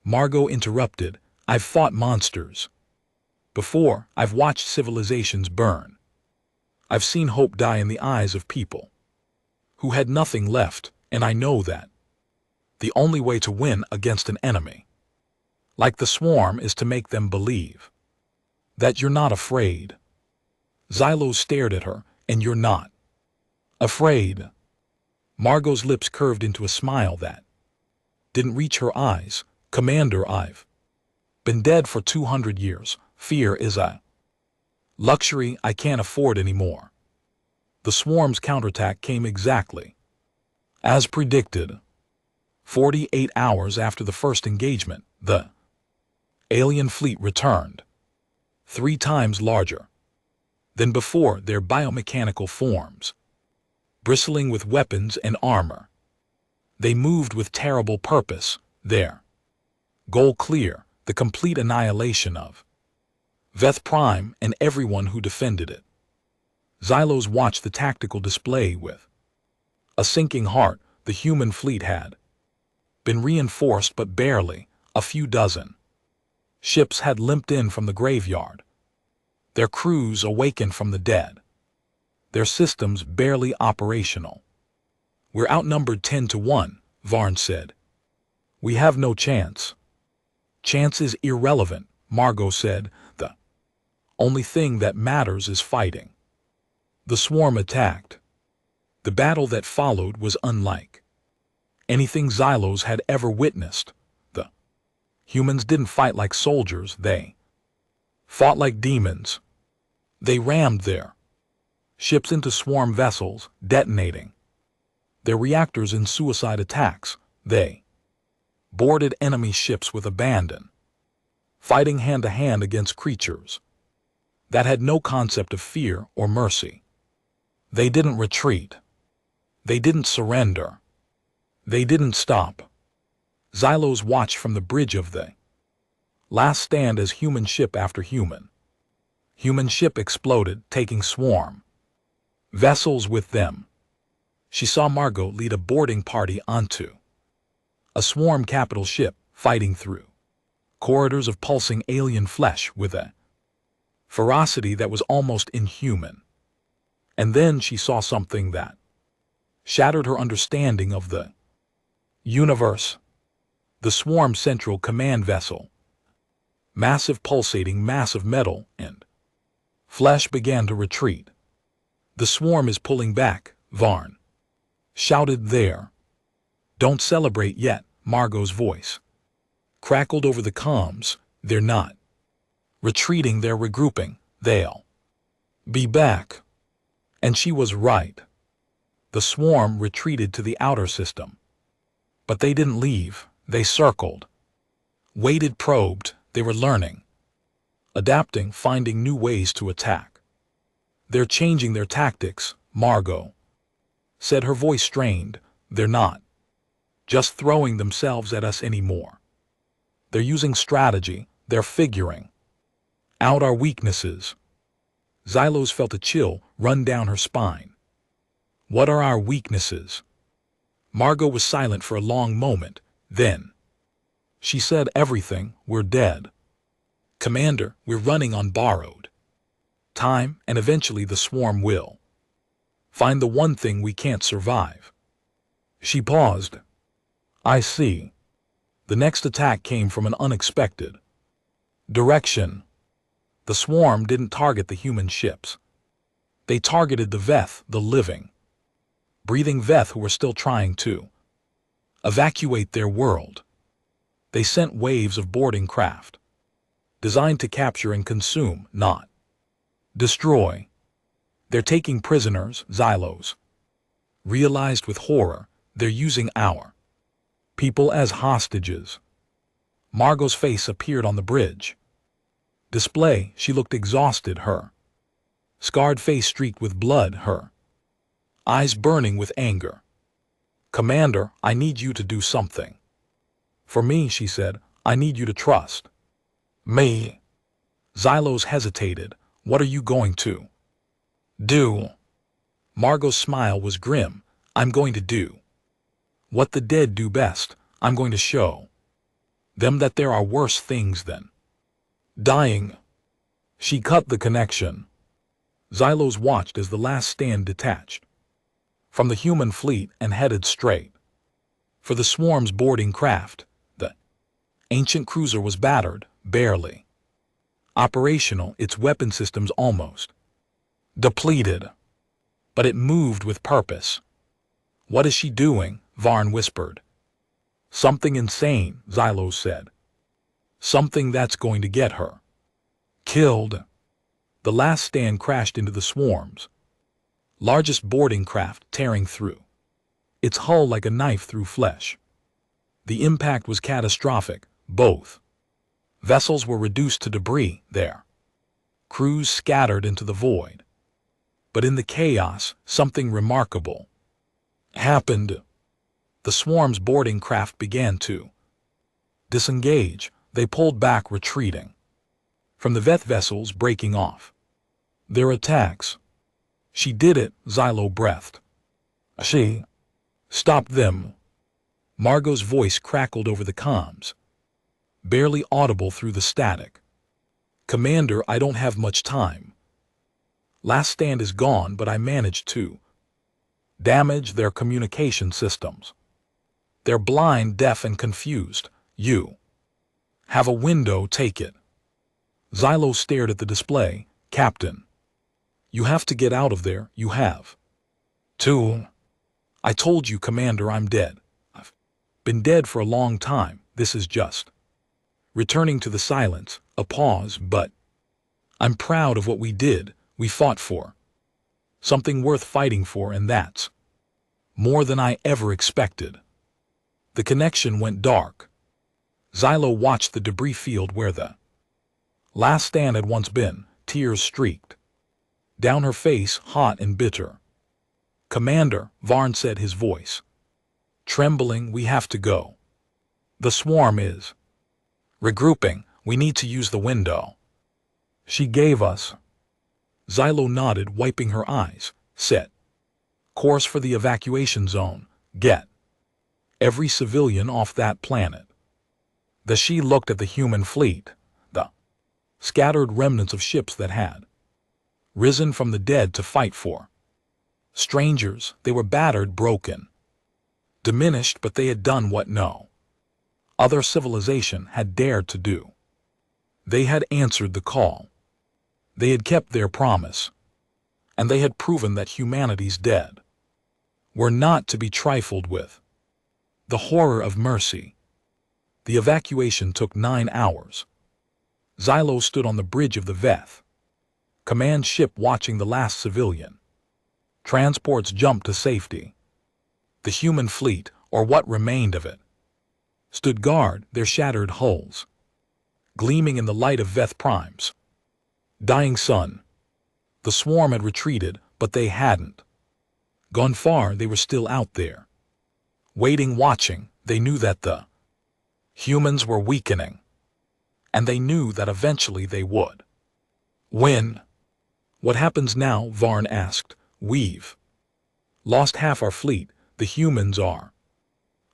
Speaker 1: Margot interrupted. I've fought monsters before. I've watched civilizations burn. I've seen hope die in the eyes of people who had nothing left, and I know that the only way to win against an enemy like the swarm is to make them believe that you're not afraid. Xylos stared at her. And you're not afraid? Margot's lips curved into a smile that didn't reach her eyes. Commander, I've been dead for 200 years. Fear is a luxury I can't afford anymore. The swarm's counterattack came exactly as predicted. 48 hours after the first engagement, the alien fleet returned, 3 times larger than before, their biomechanical forms bristling with weapons and armor. They moved with terrible purpose, their goal clear: the complete annihilation of Veth Prime and everyone who defended it. Xylos watched the tactical display with a sinking heart. The human fleet had been reinforced, but barely. A few dozen ships had limped in from the graveyard, their crews awakened from the dead, their systems barely operational. We're outnumbered 10-1, Varn said. We have no chance. Chance is irrelevant, Margot said. The only thing that matters is fighting. The swarm attacked. The battle that followed was unlike anything Xylos had ever witnessed. The humans didn't fight like soldiers, they fought like demons. They rammed their ships into swarm vessels, detonating their reactors in suicide attacks. They boarded enemy ships with abandon, fighting hand-to-hand against creatures that had no concept of fear or mercy. They didn't retreat. They didn't surrender. They didn't stop. Xylos watched from the bridge of the Last Stand as human ship after human ship exploded, taking swarm vessels with them. She saw Margot lead a boarding party onto a swarm capital ship, fighting through corridors of pulsing alien flesh with a ferocity that was almost inhuman. And then she saw something that shattered her understanding of the universe. The swarm's central command vessel, massive pulsating mass of metal and flesh, began to retreat. "The swarm is pulling back," Varn shouted there. "Don't celebrate yet," Margot's voice crackled over the comms. "They're not retreating, they're regrouping. They'll be back." And she was right. The swarm retreated to the outer system. But they didn't leave, they circled. Waited, probed, they were learning. Adapting, finding new ways to attack. "They're changing their tactics," Margot said, her voice strained. "They're not just throwing themselves at us anymore. They're using strategy, they're figuring out our weaknesses." Xylos felt a chill run down her spine. "What are our weaknesses?" Margot was silent for a long moment. Then she said, "Everything. We're dead. Commander, we're running on borrowed time, and eventually the swarm will find the one thing we can't survive." She paused. "I see." The next attack came from an unexpected direction. The swarm didn't target the human ships. They targeted the Veth, the living, breathing Veth who were still trying to evacuate their world. They sent waves of boarding craft, designed to capture and consume, not destroy. "They're taking prisoners," Xylos realized with horror. "They're using our people as hostages." Margot's face appeared on the bridge display. She looked exhausted, her scarred face streaked with blood, her eyes burning with anger. "Commander, I need you to do something for me," she said. "I need you to trust me." Xylos hesitated. "What are you going to do?" Margot's smile was grim. "I'm going to do what the dead do best. I'm going to show them that there are worse things than dying." She cut the connection. Xylos watched as the last stand detached from the human fleet and headed straight for the swarm's boarding craft. The ancient cruiser was battered, barely operational, its weapon systems almost depleted. But it moved with purpose. "What is she doing?" Varn whispered. "Something insane," Xylos said. "Something that's going to get her killed." The last stand crashed into the swarm's largest boarding craft, tearing through its hull like a knife through flesh. The impact was catastrophic. Both vessels were reduced to debris, their crews scattered into the void. But in the chaos, something remarkable happened. The swarm's boarding craft began to disengage. They pulled back, retreating from the Veth vessels, breaking off their attacks. "She did it," Xylo breathed. "She stopped them." Margot's voice crackled over the comms, barely audible through the static. "Commander, I don't have much time. Last stand is gone, but I managed to damage their communication systems. They're blind, deaf, and confused. You have a window, take it." Xylo stared at the display. "Captain, you have to get out of there. You have to." "I told you, Commander, I'm dead. I've been dead for a long time. This is just returning to the silence." A pause. "But I'm proud of what we did. We fought for something worth fighting for, and that's more than I ever expected." The connection went dark. Xylo watched the debris field where the last stand had once been. Tears streaked down her face, hot and bitter. "Commander," Varn said, his voice trembling, "we have to go. The swarm is regrouping. We need to use the window she gave us." Xylo nodded, wiping her eyes. "Set course for the evacuation zone. Get every civilian off that planet. She looked at the human fleet, the scattered remnants of ships that had risen from the dead to fight for strangers. They were battered, broken, diminished, but they had done what no other civilization had dared to do. They had answered the call. They had kept their promise, and they had proven that humanity's dead were not to be trifled with. The horror of mercy. The evacuation took 9 hours. Xylo stood on the bridge of the Veth command ship watching the last civilian transports jump to safety. The human fleet, or what remained of it, stood guard, their shattered hulls gleaming in the light of Veth Prime's dying sun. The swarm had retreated, but they hadn't gone far. They were still out there, waiting, watching. They knew that the humans were weakening, and they knew that eventually they would win. What happens now? Varn asked. We've lost half our fleet. The humans are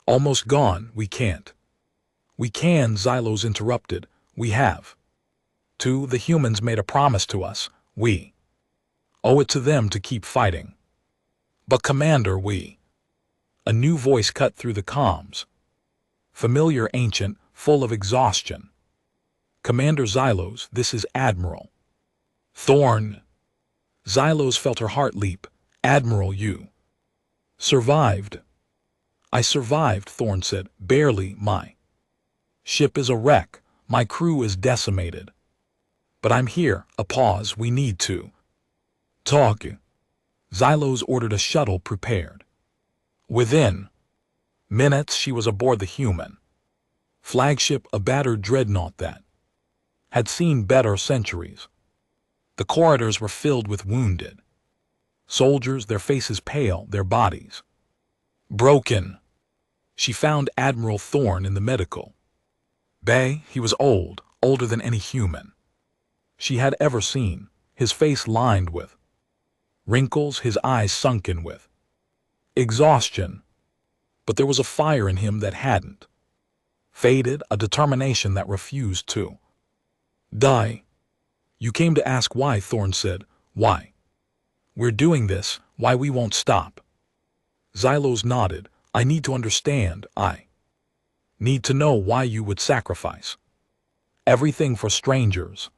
Speaker 1: almost gone. We can't. We can, Xylos interrupted. We have to. The humans made a promise to us. We owe it to them to keep fighting. But Commander, we... A new voice cut through the comms. Familiar, ancient, full of exhaustion. Commander Xylos, this is Admiral Thorn. Xylos felt her heart leap. Admiral, you survived. I survived, Thorn said. Barely. My ship is a wreck. My crew is decimated. But I'm here. A pause. We need to talk. Xylos ordered a shuttle prepared. Within minutes, she was aboard the human flagship, a battered dreadnought that had seen better centuries. The corridors were filled with wounded soldiers, their faces pale, their bodies broken. She found Admiral Thorn in the medical bay. He was old, older than any human she had ever seen, his face lined with wrinkles, his eyes sunken with exhaustion. But there was a fire in him that hadn't faded, a determination that refused to die. You came to ask why, Thorn said. Why we're doing this, why we won't stop. Xylos nodded. I need to understand. I need to know why you would sacrifice everything for strangers.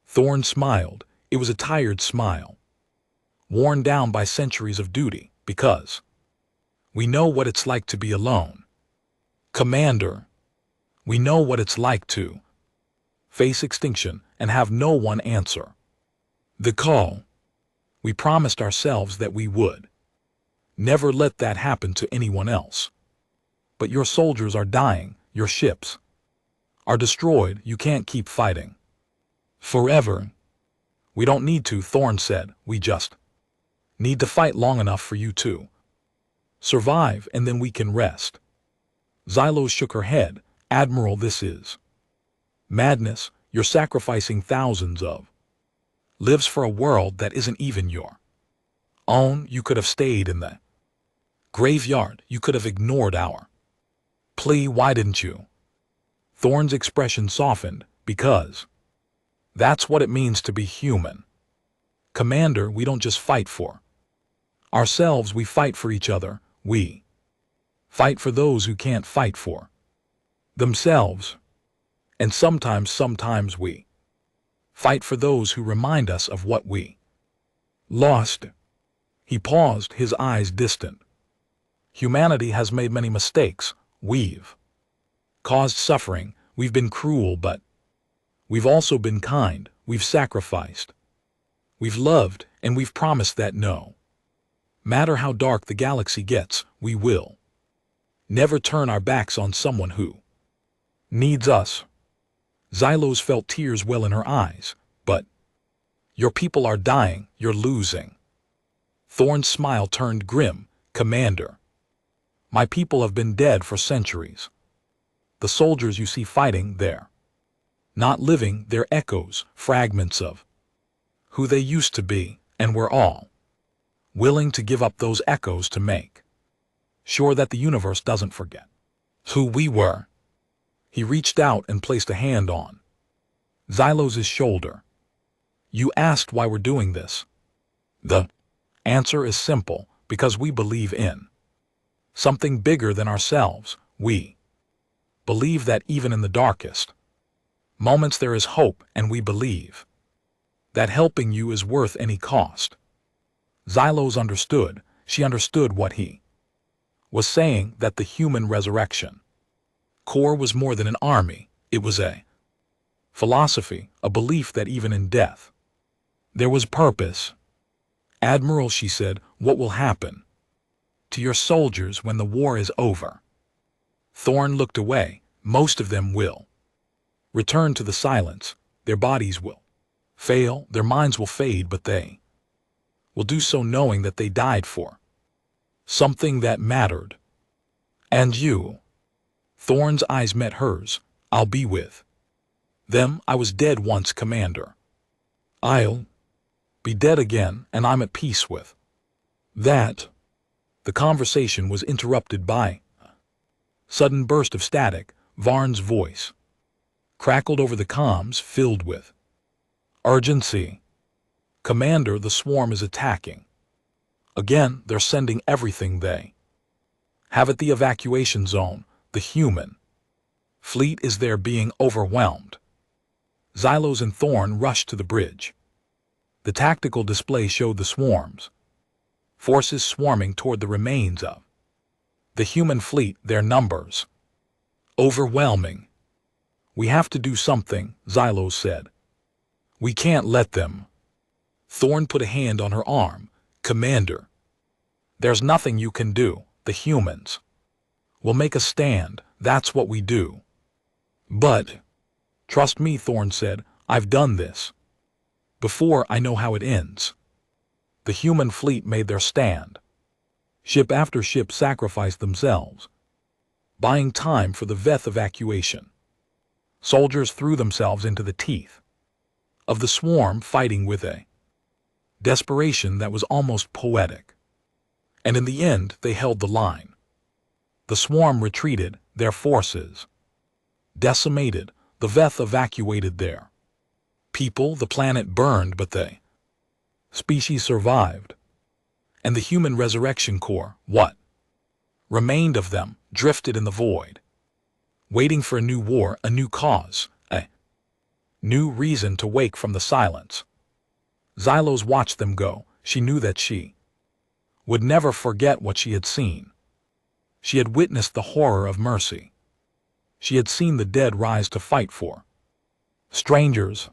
Speaker 1: Thorn smiled. It was a tired smile, worn down by centuries of duty. Because we know what it's like to be alone. Commander, we know what it's like to face extinction and have no one answer the call. We promised ourselves that we would never let that happen to anyone else. But your soldiers are dying, your ships are destroyed. You can't keep fighting forever. We don't need to, Thorn said. We just need to fight long enough for you to survive, and then we can rest. Xylos shook her head. Admiral, this is madness. You're sacrificing thousands of lives for a world that isn't even your own. You could have stayed in the graveyard. You could have ignored our plea. Why didn't you? Thorn's expression softened. Because that's what it means to be human. Commander, we don't just fight for ourselves, we fight for each other. We fight for those who can't fight for themselves. And sometimes we fight for those who remind us of what we lost. He paused, his eyes distant. Humanity has made many mistakes. We've caused suffering. We've been cruel, but we've also been kind. We've sacrificed. We've loved, and we've promised that no matter how dark the galaxy gets, we will never turn our backs on someone who needs us. Xylos felt tears well in her eyes. But your people are dying. You're losing. Thorn's smile turned grim. Commander, my people have been dead for centuries. The soldiers you see fighting, they're not living. They're echoes, fragments of who they used to be, and we're all willing to give up those echoes to make sure that the universe doesn't forget who we were. He reached out and placed a hand on Xylos' shoulder. You asked why we're doing this. The answer is simple, because we believe in something bigger than ourselves. We believe that even in the darkest moments there is hope, and we believe that helping you is worth any cost. Xylos understood. She understood what he was saying, that the human resurrection Corps was more than an army. It was a philosophy, a belief that even in death there was purpose. Admiral, she said, what will happen to your soldiers when the war is over? Thorn looked away. Most of them will return to the silence. Their bodies will fail, their minds will fade, but they will do so knowing that they died for something that mattered. And you? Thorn's eyes met hers. I'll be with them. I was dead once, Commander. I'll be dead again, and I'm at peace with that. The conversation was interrupted by a sudden burst of static. Varn's voice crackled over the comms, filled with urgency. Commander, the swarm is attacking. Again, they're sending everything they have at the evacuation zone. The human fleet is there, being overwhelmed. Xylos and Thorn rushed to the bridge. The tactical display showed the swarms, forces swarming toward the remains of the human fleet, their numbers overwhelming. We have to do something, Xylos said. We can't let them. Thorn put a hand on her arm. Commander, there's nothing you can do. The humans will make a stand. That's what we do. But trust me, Thorn said. I've done this before. I know how it ends. The human fleet made their stand. Ship after ship sacrificed themselves, buying time for the Veth evacuation. Soldiers threw themselves into the teeth of the swarm, fighting with a desperation that was almost poetic. And in the end, they held the line. The swarm retreated, their forces decimated. The Veth evacuated their people. The planet burned, but the species survived. And the human resurrection corps, what remained of them, drifted in the void, waiting for a new war, a new cause, a new reason to wake from the silence. Xylos watched them go. She knew that she would never forget what she had seen. She had witnessed the horror of mercy. She had seen the dead rise to fight for strangers,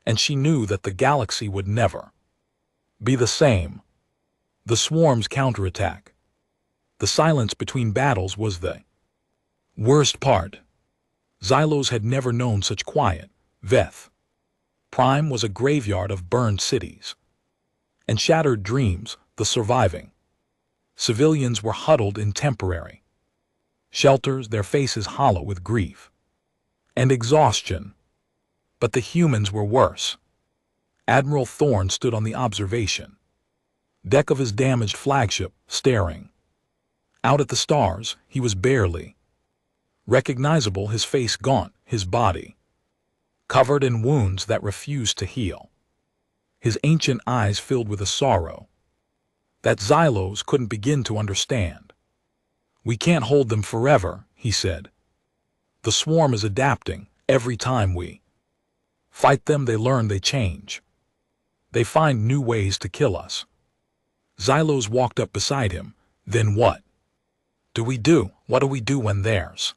Speaker 1: and she knew that the galaxy would never be the same. The swarm's counterattack, the silence between battles, was the worst part. Xylos had never known such quiet. Veth Prime was a graveyard of burned cities and shattered dreams. The surviving civilians were huddled in temporary shelters, their faces hollow with grief and exhaustion. But the humans were worse. Admiral Thorn stood on the observation deck of his damaged flagship, staring out at the stars. He was barely recognizable, his face gaunt, his body covered in wounds that refused to heal. His ancient eyes filled with a sorrow that Xylos couldn't begin to understand. We can't hold them forever, he said. The swarm is adapting. Every time we fight them, they learn, they change. They find new ways to kill us. Xylos walked up beside him. Then what do we do? What do we do when there's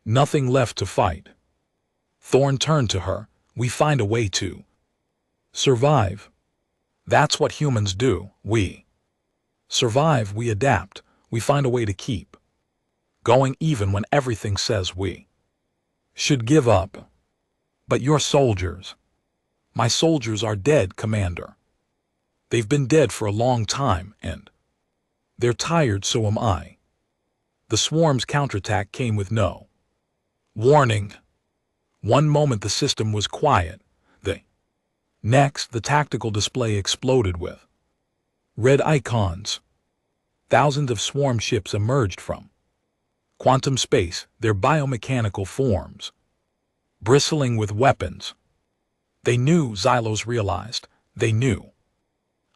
Speaker 1: nothing left to fight? Thorn turned to her. We find a way to survive. That's what humans do. We survive, we adapt, we find a way to keep going even when everything says we should give up. But your soldiers, my soldiers are dead, Commander. They've been dead for a long time, and they're tired, so am I. The swarm's counterattack came with no warning. One moment the system was quiet. The next, the tactical display exploded with red icons. Thousands of swarm ships emerged from quantum space, their biomechanical forms, bristling with weapons. They knew, Xylos realized. They knew.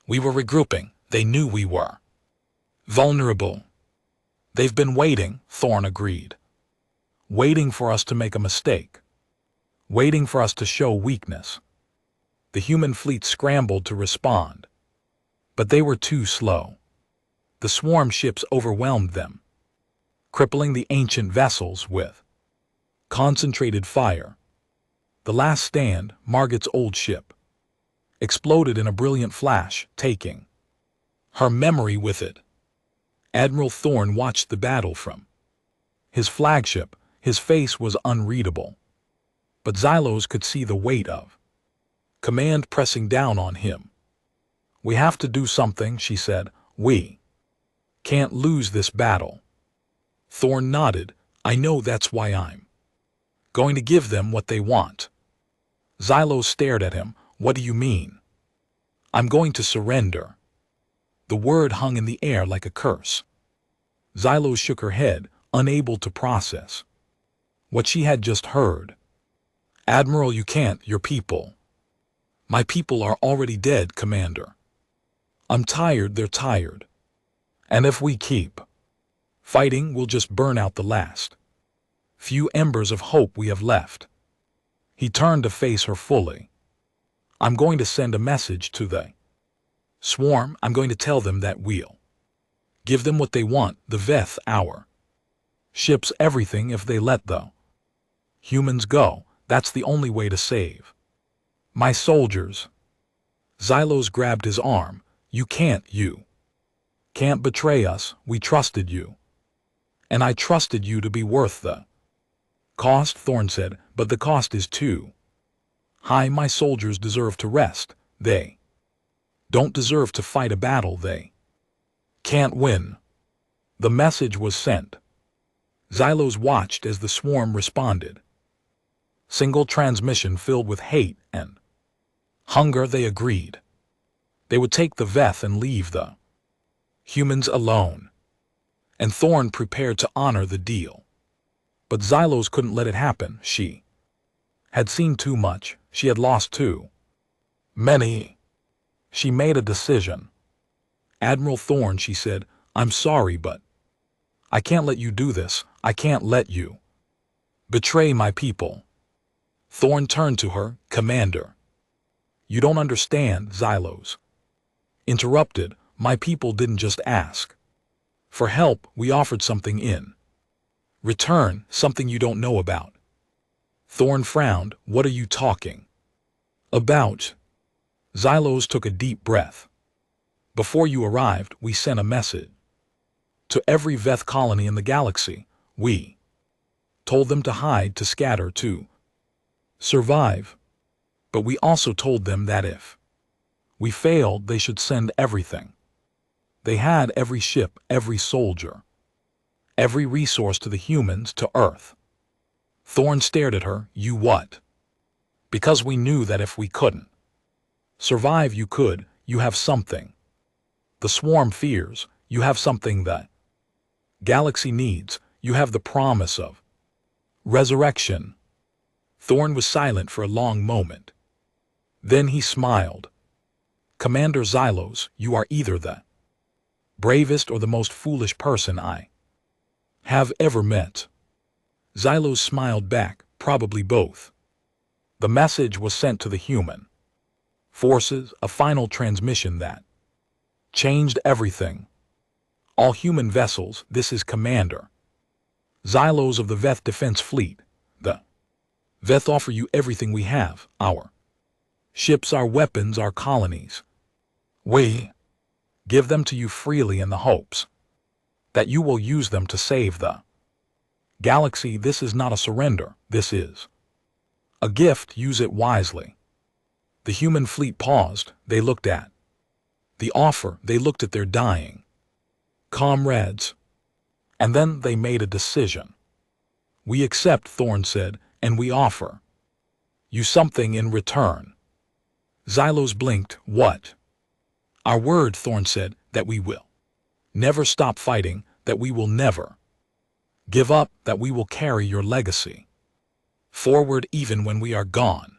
Speaker 1: We were regrouping. They knew we were. Vulnerable. They've been waiting, Thorn agreed. Waiting for us to make a mistake. Waiting for us to show weakness. The human fleet scrambled to respond. But they were too slow. The swarm ships overwhelmed them, crippling the ancient vessels with concentrated fire. The last stand, Margit's old ship, exploded in a brilliant flash, taking her memory with it. Admiral Thorn watched the battle from his flagship. His face was unreadable, but Xylos could see the weight of command pressing down on him. We have to do something, she said. We can't lose this battle. Thorn nodded. I know, that's why I'm going to give them what they want. Xylos stared at him. What do you mean? I'm going to surrender. The word hung in the air like a curse. Xylos shook her head, unable to process what she had just heard. Admiral, you can't. Your people. My people are already dead, Commander. I'm tired. They're tired. And if we keep fighting, we'll just burn out the last few embers of hope we have left. He turned to face her fully. I'm going to send a message to the swarm. I'm going to tell them that we'll give them what they want, the Veth, our ships, everything, if they let the humans go. That's the only way to save my soldiers. Xylos grabbed his arm. You can't betray us. We trusted you. And I trusted you to be worth the cost, Thorn said, but the cost is too high. My soldiers deserve to rest. They don't deserve to fight a battle they can't win. The message was sent. Xylos watched as the swarm responded. Single transmission filled with hate and hunger. They agreed. They would take the Veth and leave the humans alone. And Thorn prepared to honor the deal. But Xylos couldn't let it happen. She had seen too much. She had lost too many. She made a decision. Admiral Thorn, she said, I'm sorry, but I can't let you do this. I can't let you betray my people. Thorn turned to her. Commander, you don't understand, Xylos interrupted. My people didn't just ask for help. We offered something in return, something you don't know about. Thorn frowned. What are you talking about? Xylos took a deep breath. Before you arrived, we sent a message to every Veth colony in the galaxy. We told them to hide, to scatter, to survive. But we also told them that if we failed, they should send everything. They had every ship, every soldier, every resource to the humans, to Earth. Thorn stared at her. You what? Because we knew that if we couldn't survive, you could. You have something the swarm fears. You have something the galaxy needs. You have the promise of resurrection. Thorn was silent for a long moment. Then he smiled. Commander Xylos, you are either the bravest or the most foolish person I have ever met. Xylos smiled back. Probably both. The message was sent to the human forces, a final transmission that changed everything. All human vessels, this is Commander Xylos of the Veth Defense Fleet. The Veth offer you everything we have, our ships, our weapons, our colonies. We give them to you freely in the hopes that you will use them to save the galaxy. This is not a surrender. This is a gift. Use it wisely. The human fleet paused. They looked at the offer. They looked at their dying comrades. And then they made a decision. We accept, Thorn said, and we offer you something in return. Xylos blinked. What? Our word, Thorn said, that we will never stop fighting, that we will never Give up that we will carry your legacy. Forward even when we are gone.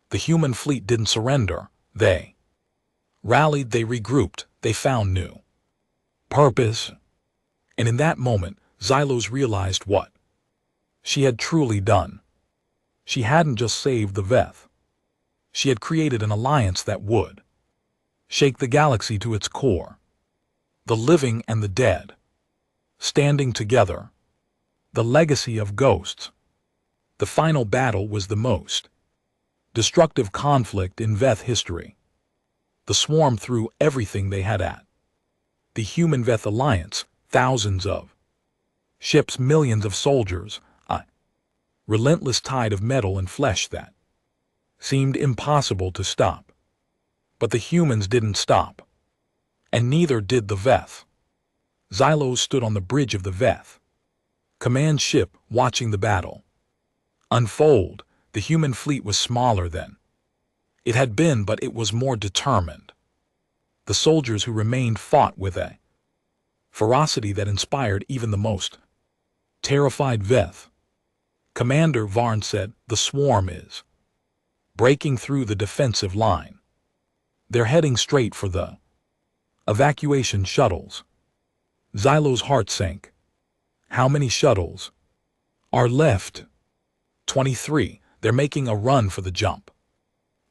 Speaker 1: The human fleet didn't surrender. They rallied, they regrouped, they found new purpose. And in that moment, Xylos realized what she had truly done. She hadn't just saved the Veth. She had created an alliance that would shake the galaxy to its core. The living and the dead, standing together. The legacy of ghosts. The final battle was the most destructive conflict in Veth history. The swarm threw everything they had at the human-Veth alliance, thousands of ships, millions of soldiers, a relentless tide of metal and flesh that seemed impossible to stop. But the humans didn't stop. And neither did the Veth. Xylos stood on the bridge of the Veth command ship, watching the battle unfold. The human fleet was smaller than it had been, but it was more determined. The soldiers who remained fought with a ferocity that inspired even the most terrified Veth. Commander Varn said, "The swarm is breaking through the defensive line. They're heading straight for the evacuation shuttles." Xylos' heart sank. How many shuttles are left? 23. They're making a run for the jump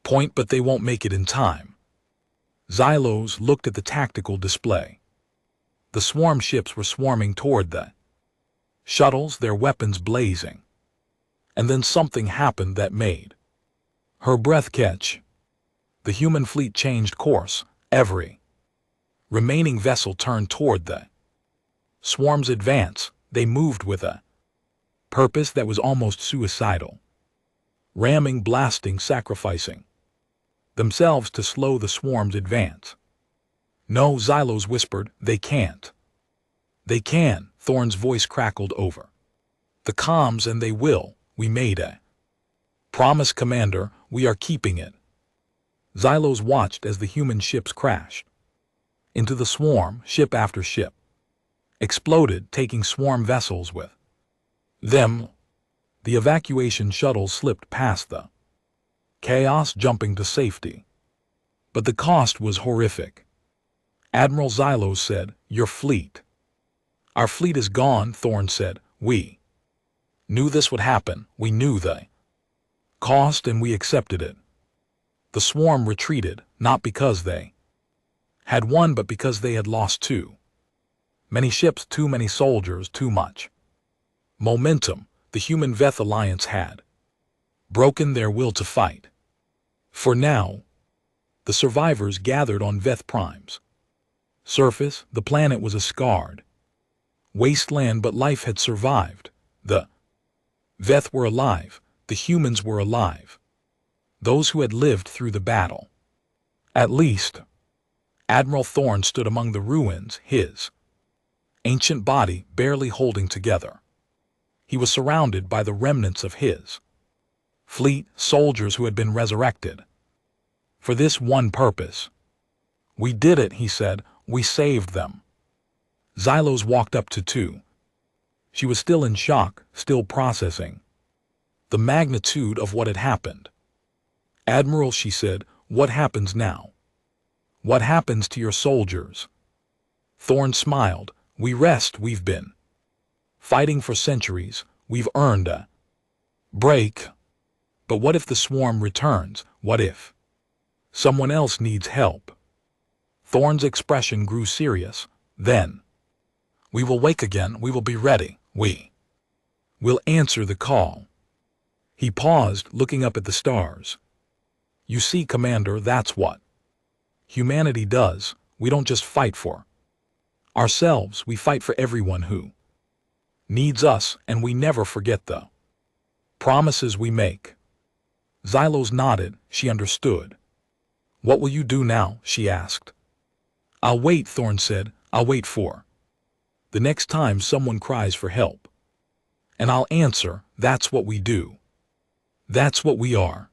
Speaker 1: point, but they won't make it in time. Xylos looked at the tactical display. The swarm ships were swarming toward the shuttles, their weapons blazing. And then something happened that made her breath catch. The human fleet changed course. Every remaining vessel turned toward the swarm's advance. They moved with a purpose that was almost suicidal. Ramming, blasting, sacrificing themselves to slow the swarm's advance. "No," Xylos whispered, "they can't." "They can," Thorn's voice crackled over the comms, "and they will. We made a promise, Commander. We are keeping it." Xylos watched as the human ships crashed into the swarm. Ship after ship exploded, taking swarm vessels with them. The evacuation shuttles slipped past the chaos, jumping to safety. But the cost was horrific. Admiral Xylos said, "Your fleet." "Our fleet is gone," Thorn said. "We knew this would happen. We knew the cost, and we accepted it." The swarm retreated, not because they had won, but because they had lost too many ships, too many soldiers, too much momentum. The human Veth alliance had broken their will to fight. For now, the survivors gathered on Veth Prime's surface. The planet was a scarred wasteland, but life had survived. The Veth were alive. The humans were alive. Those who had lived through the battle. At least, Admiral Thorn stood among the ruins, his ancient body barely holding together. He was surrounded by the remnants of his fleet, soldiers who had been resurrected for this one purpose. "We did it," he said. "We saved them." Xylos walked up to two. She was still in shock, still processing the magnitude of what had happened. "Admiral," she said, "what happens now? What happens to your soldiers?" Thorn smiled. "We rest. We've been fighting for centuries. We've earned a break. But what if the swarm returns? What if someone else needs help?" Thorn's expression grew serious. "Then we will wake again. We will be ready. We will answer the call." He paused, looking up at the stars. "You see, Commander, that's what humanity does. We don't just fight for ourselves. We fight for everyone who needs us, and we never forget the promises we make." Xylos nodded. She understood. "What will you do now?" she asked. "I'll wait," Thorn said. "I'll wait for the next time someone cries for help. And I'll answer. That's what we do. That's what we are."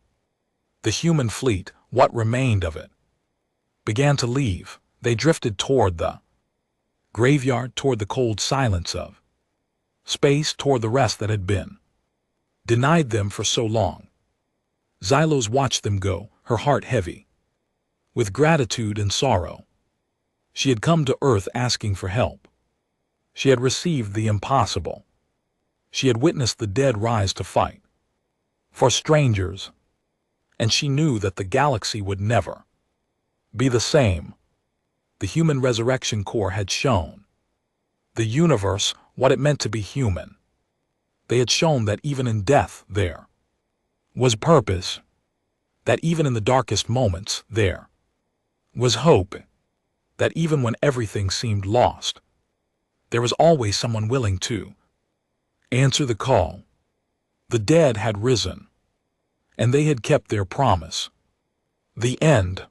Speaker 1: The human fleet, what remained of it, began to leave. They drifted toward the graveyard, toward the cold silence of space toward the rest that had been denied them for so long. Xylos watched them go, her heart heavy with gratitude and sorrow. She had come to Earth asking for help. She had received the impossible. She had witnessed the dead rise to fight for strangers, and she knew that the galaxy would never be the same. The human resurrection corps had shown the universe what it meant to be human. They had shown that even in death there was purpose, that even in the darkest moments there was hope, that even when everything seemed lost, there was always someone willing to answer the call. The dead had risen, and they had kept their promise. The end.